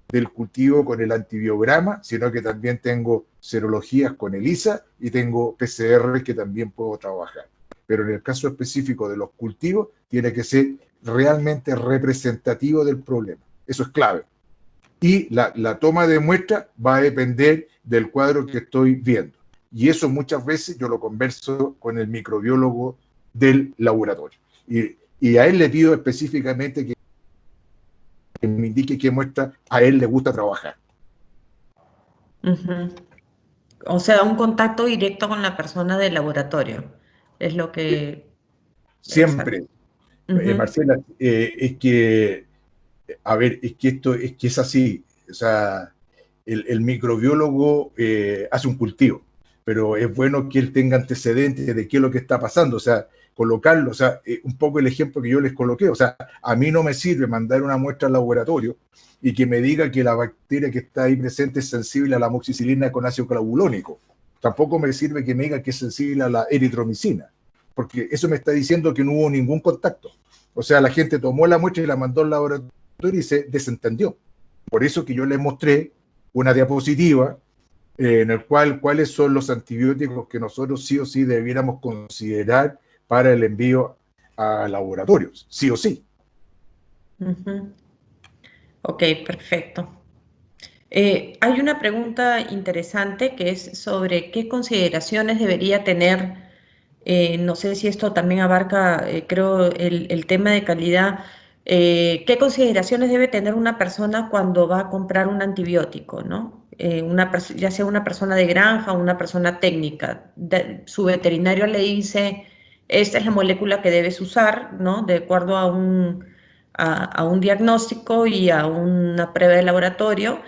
C: del cultivo con el antibiograma, sino que también tengo serologías con ELISA y tengo PCR que también puedo trabajar. Pero en el caso específico de los cultivos, tiene que ser realmente representativo del problema. Eso es clave. Y la toma de muestra va a depender del cuadro que estoy viendo. Y eso muchas veces yo lo converso con el microbiólogo del laboratorio. Y a él le pido específicamente que me indique qué muestra a él le gusta trabajar.
A: O sea, un contacto directo con la persona del laboratorio. Es lo que...
C: Siempre. Marcela, es que, a ver, es que es así. O sea, el microbiólogo hace un cultivo, pero es bueno que él tenga antecedentes de qué es lo que está pasando, o sea, colocarlo, o sea, un poco el ejemplo que yo les coloqué, o sea, a mí no me sirve mandar una muestra al laboratorio y que me diga que la bacteria que está ahí presente es sensible a la amoxicilina con ácido clavulónico. Tampoco me sirve que me diga que es sensible a la eritromicina, porque eso me está diciendo que no hubo ningún contacto. O sea, la gente tomó la muestra y la mandó al laboratorio y se desentendió. Por eso que yo les mostré una diapositiva en el cual cuáles son los antibióticos que nosotros sí o sí debiéramos considerar para el envío a laboratorios, sí o sí.
A: Ok, perfecto. Hay una pregunta interesante que es sobre qué consideraciones debería tener, no sé si esto también abarca, creo, el tema de calidad, qué consideraciones debe tener una persona cuando va a comprar un antibiótico, ¿no? Ya sea una persona de granja o una persona técnica. Su veterinario le dice, esta es la molécula que debes usar, ¿no? De acuerdo a un diagnóstico y a una prueba de laboratorio.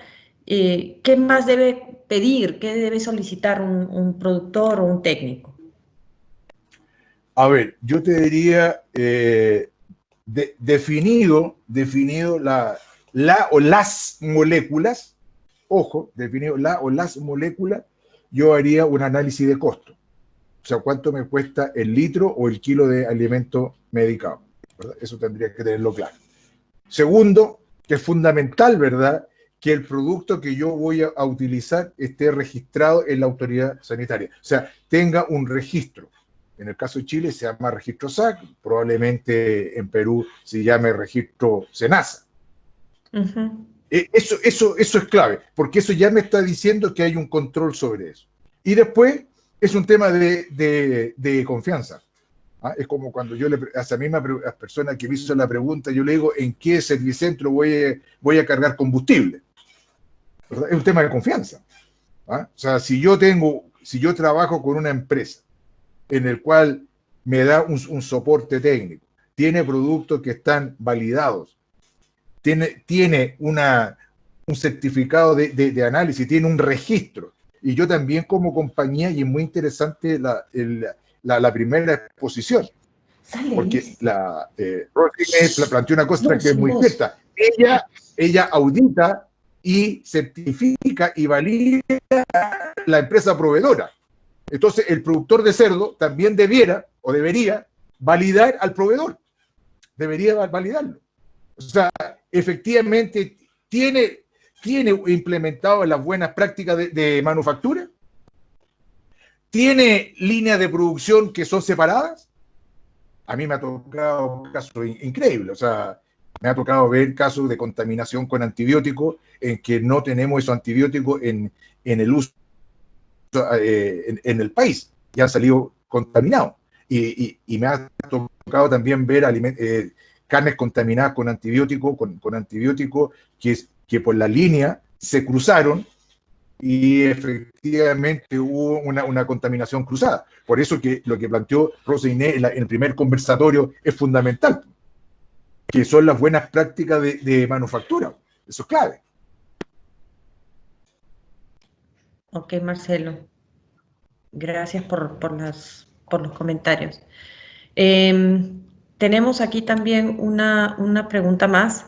A: ¿Qué más debe pedir? ¿Qué debe solicitar un productor o un técnico?
C: A ver, yo te diría, definido la o las moléculas, ojo, definido la o las moléculas, yo haría un análisis de costo. O sea, cuánto me cuesta el litro o el kilo de alimento medicado, ¿verdad? Eso tendría que tenerlo claro. Segundo, que es fundamental, ¿verdad?, que el producto que yo voy a utilizar esté registrado en la autoridad sanitaria. O sea, tenga un registro. En el caso de Chile se llama registro SAC, probablemente en Perú se llame registro SENASA.
A: Ujú.
C: Eso es clave, porque eso ya me está diciendo que hay un control sobre eso. Y después es un tema de confianza. ¿Ah? Es como cuando yo a esa misma persona que me hizo la pregunta, yo le digo, ¿en qué servicentro voy a cargar combustible? ¿Verdad? Es un tema de confianza. ¿Ah? O sea, si yo trabajo con una empresa en el cual me da un soporte técnico, tiene productos que están validados, tiene un certificado de análisis, tiene un registro. Y yo también como compañía, y es muy interesante la primera exposición,
A: Sale,
C: porque
A: Liz.
C: Rosy planteó una cosa
A: No,
C: que es
A: sin
C: muy
A: voz.
C: cierta. Ella audita y certifica y valida la empresa proveedora. Entonces, el productor de cerdo también debería validar al proveedor. Debería validarlo. O sea, efectivamente tiene implementado las buenas prácticas de manufactura, tiene líneas de producción que son separadas. A mí me ha tocado casos increíbles, o sea, me ha tocado ver casos de contaminación con antibióticos en que no tenemos esos antibióticos en el uso en el país, ya han salido contaminados. Y me ha tocado también ver carnes contaminadas con antibióticos, con antibióticos que por la línea se cruzaron y efectivamente hubo una contaminación cruzada. Por eso que lo que planteó Rosa Inés en el primer conversatorio es fundamental, que son las buenas prácticas de manufactura. Eso es clave.
A: Ok, Marcelo. Gracias por los comentarios. Tenemos aquí también una pregunta más.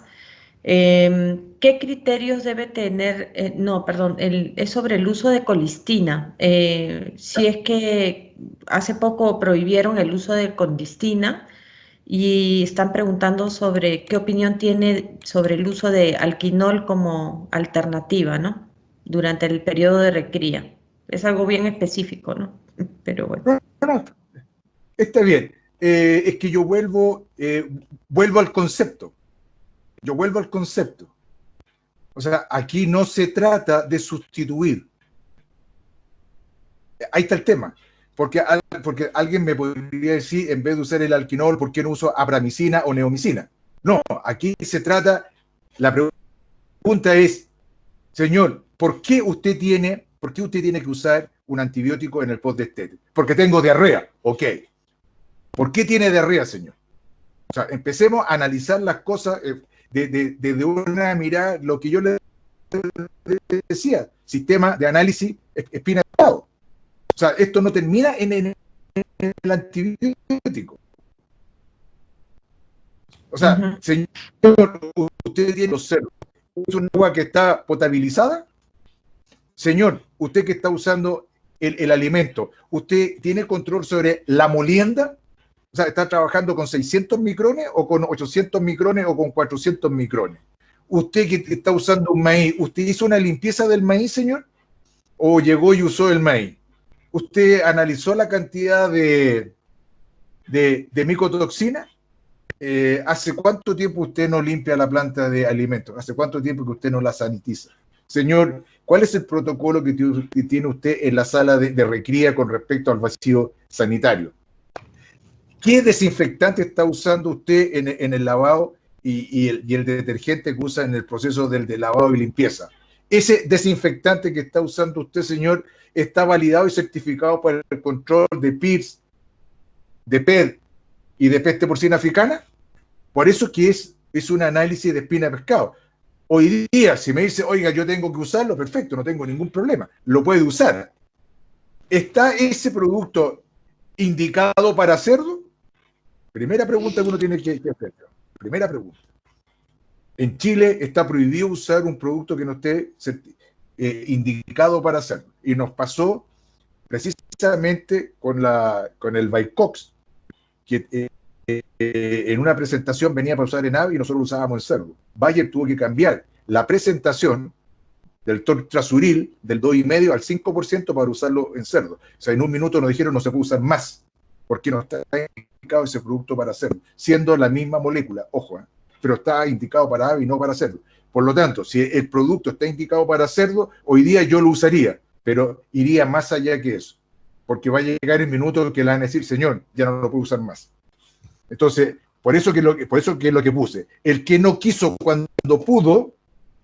A: ¿Qué criterios debe tener? No, perdón, es sobre el uso de colistina. Si es que hace poco prohibieron el uso de colistina y están preguntando sobre qué opinión tiene sobre el uso de alquinol como alternativa, ¿no? Durante el periodo de recría. Es algo bien específico, ¿no? Pero bueno.
C: No, no, está bien. Es que yo vuelvo al concepto. Yo vuelvo al concepto. O sea, aquí no se trata de sustituir. Ahí está el tema. Porque alguien me podría decir, en vez de usar el alquinol, ¿por qué no uso abramicina o neomicina? No, aquí se trata, la pregunta es, señor, ¿por qué usted tiene que usar un antibiótico en el post destete? Porque tengo diarrea. Ok. ¿Por qué tiene diarrea, señor? O sea, empecemos a analizar las cosas desde una mirada, lo que yo le decía, sistema de análisis espinalizado. O sea, esto no termina en el antibiótico. O sea,
A: Ujú.
C: señor, usted tiene los cerdos. ¿Es un agua que está potabilizada? Señor, usted que está usando el alimento, ¿usted tiene control sobre la molienda? O sea, ¿está trabajando con 600 micrones o con 800 micrones o con 400 micrones? ¿Usted que está usando un maíz, usted hizo una limpieza del maíz, señor? ¿O llegó y usó el maíz? ¿Usted analizó la cantidad de micotoxina? ¿Hace cuánto tiempo usted no limpia la planta de alimentos? ¿Hace cuánto tiempo que usted no la sanitiza? Señor, ¿cuál es el protocolo que tiene usted en la sala de recría con respecto al vacío sanitario? ¿Qué desinfectante está usando usted en el lavado y el detergente que usa en el proceso del lavado y limpieza? Ese desinfectante que está usando usted, señor, está validado y certificado para el control de PIRS, de PED y de peste porcina africana. Por eso que es un análisis de espina de pescado. Hoy día, si me dice, oiga, yo tengo que usarlo, perfecto, no tengo ningún problema, lo puede usar. ¿Está ese producto indicado para cerdo? Primera pregunta que uno tiene que hacer. Primera pregunta. En Chile está prohibido usar un producto que no esté indicado para cerdo. Y nos pasó precisamente con el Vicox, que en una presentación venía para usar en ave y nosotros lo usábamos en cerdo. Bayer tuvo que cambiar la presentación del Trazuril del 2,5 al 5% para usarlo en cerdo. O sea, en un minuto nos dijeron no se puede usar más, porque no está indicado ese producto para cerdo, siendo la misma molécula, ojo, pero está indicado para ave y no para cerdo. Por lo tanto, si el producto está indicado para cerdo, hoy día yo lo usaría, pero iría más allá que eso, porque va a llegar el minuto que le van a decir, señor, ya no lo puedo usar más. Entonces, por eso que es lo que puse. El que no quiso cuando pudo,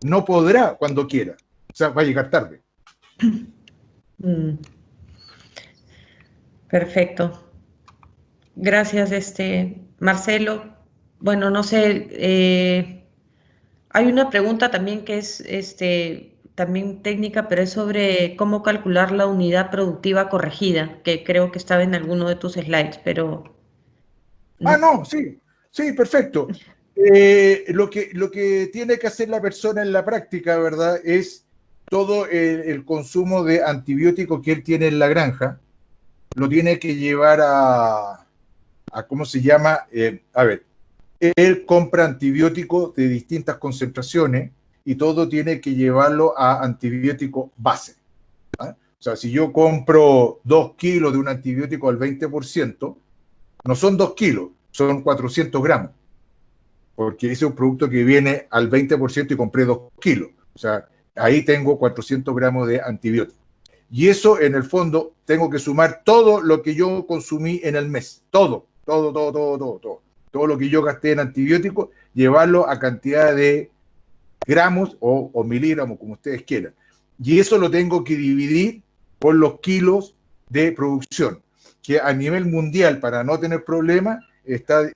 C: no podrá cuando quiera. O sea, va a llegar tarde.
A: Perfecto. Gracias, Marcelo. Bueno, no sé, hay una pregunta también que es también técnica, pero es sobre cómo calcular la unidad productiva corregida, que creo que estaba en alguno de tus slides, pero...
C: No, sí, perfecto. Lo que tiene que hacer la persona en la práctica, ¿verdad? Es todo el consumo de antibióticos que él tiene en la granja, lo tiene que llevar a ¿cómo se llama? A ver, él compra antibióticos de distintas concentraciones y todo tiene que llevarlo a antibiótico base. ¿Ah? O sea, si yo compro 2 kilos de un antibiótico al 20%, no son 2 kilos, son 400 gramos, porque ese es un producto que viene al 20% y compré 2 kilos. O sea, ahí tengo 400 gramos de antibiótico. Y eso, en el fondo, tengo que sumar todo lo que yo consumí en el mes. Todo lo que yo gasté en antibióticos, llevarlo a cantidad de gramos o miligramos, como ustedes quieran. Y eso lo tengo que dividir por los kilos de producción, que a nivel mundial, para no tener problemas, está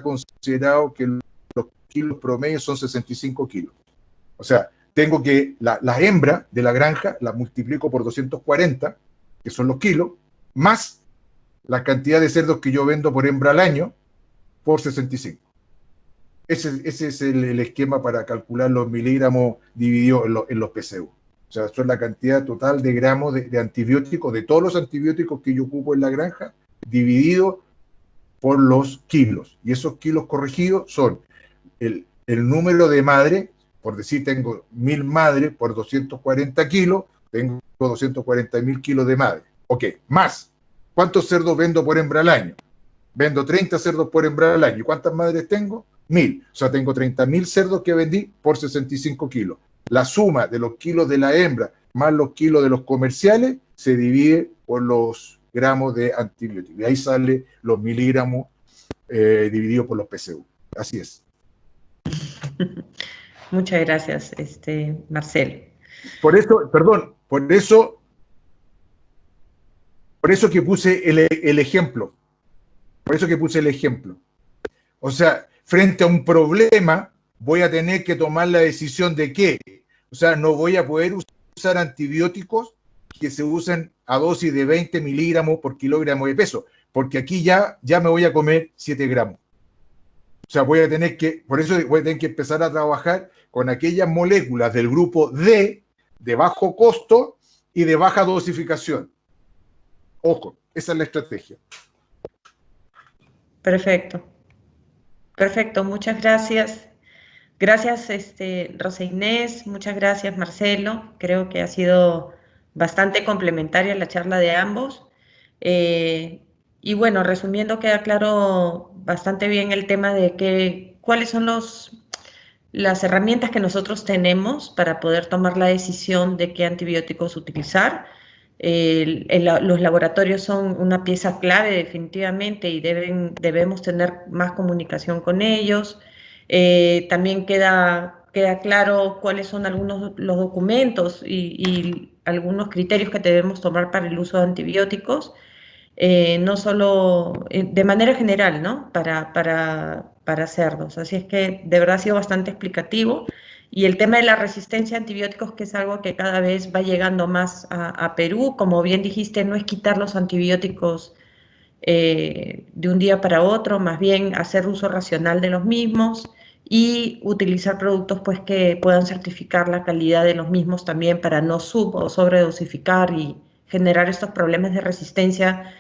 C: considerado que los kilos promedio son 65 kilos. O sea, tengo que las hembras de la granja las multiplico por 240, que son los kilos, más la cantidad de cerdos que yo vendo por hembra al año, por 65. Ese es el esquema para calcular los miligramos divididos en los PCU. O sea, eso es la cantidad total de gramos de antibióticos, de todos los antibióticos que yo ocupo en la granja, dividido por los kilos. Y esos kilos corregidos son el número de madres, por decir, tengo 1000 madres por 240 kilos, tengo 240.000 kilos de madre. Ok, más. ¿Cuántos cerdos vendo por hembra al año? Vendo 30 cerdos por hembra al año. ¿Y cuántas madres tengo? 1000. O sea, tengo 30.000 cerdos que vendí por 65 kilos. La suma de los kilos de la hembra más los kilos de los comerciales se divide por los gramos de antibióticos. Y ahí sale los miligramos divididos por los PCU. Así es.
A: Muchas gracias, Marcelo.
C: Por eso que puse el ejemplo. Por eso que puse el ejemplo. O sea, frente a un problema, voy a tener que tomar la decisión de qué. O sea, no voy a poder usar antibióticos que se usen a dosis de 20 miligramos por kilogramo de peso, porque aquí ya me voy a comer 7 gramos. O sea, por eso voy a tener que empezar a trabajar con aquellas moléculas del grupo D, de bajo costo y de baja dosificación. Ojo, esa es la estrategia.
A: Perfecto. Perfecto, muchas gracias. Gracias, Rosa Inés, muchas gracias, Marcelo. Creo que ha sido bastante complementaria la charla de ambos. Y bueno, resumiendo, queda claro bastante bien el tema de cuáles son las herramientas que nosotros tenemos para poder tomar la decisión de qué antibióticos utilizar. Los laboratorios son una pieza clave definitivamente y debemos tener más comunicación con ellos. También queda claro cuáles son algunos los documentos y algunos criterios que debemos tomar para el uso de antibióticos, no solo de manera general, ¿no? Para cerdos. Así es que de verdad ha sido bastante explicativo. Y el tema de la resistencia a antibióticos, que es algo que cada vez va llegando más a Perú, como bien dijiste, no es quitar los antibióticos de un día para otro, más bien hacer uso racional de los mismos y utilizar productos pues, que puedan certificar la calidad de los mismos también para no o sobredosificar y generar estos problemas de resistencia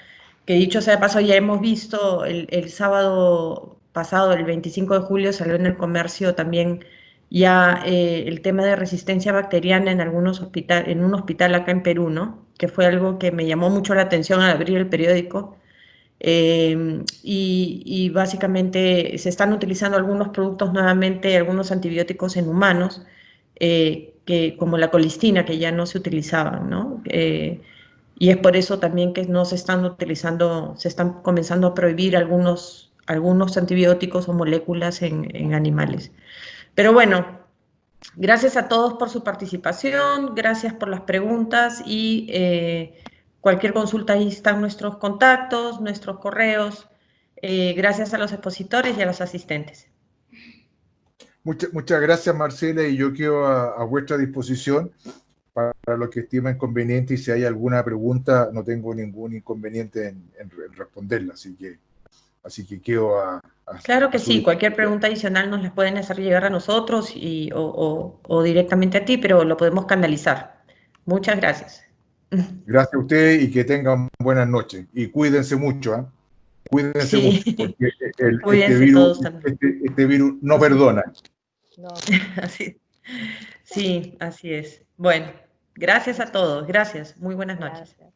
A: que, dicho sea de paso, ya hemos visto el sábado pasado, el 25 de julio, salió en el comercio también ya el tema de resistencia bacteriana en en un hospital acá en Perú, ¿no? Que fue algo que me llamó mucho la atención al abrir el periódico. Y básicamente se están utilizando algunos productos nuevamente, algunos antibióticos en humanos, como la colistina, que ya no se utilizaban, ¿no? Y es por eso también que no se están utilizando, se están comenzando a prohibir algunos antibióticos o moléculas en animales. Pero bueno, gracias a todos por su participación, gracias por las preguntas y cualquier consulta, ahí están nuestros contactos, nuestros correos. Gracias a los expositores y a los asistentes.
C: Muchas gracias, Marcela, y yo quedo a vuestra disposición para lo que estimen conveniente, y si hay alguna pregunta, no tengo ningún inconveniente en responderla, así que quedo
A: Claro que
C: a su
A: sí, cualquier
C: disposición.
A: pregunta adicional nos la pueden hacer llegar a nosotros o directamente a ti, pero lo podemos canalizar. Muchas gracias.
C: Gracias a ustedes y que tengan buenas noches. Y cuídense mucho, ¿eh? Cuídense mucho,
A: Sí,
C: porque
A: cuídense todos también.
C: este virus no perdona.
B: No,
A: Así, sí, así es. Bueno, gracias a todos. Gracias. Muy buenas noches.
B: gracias.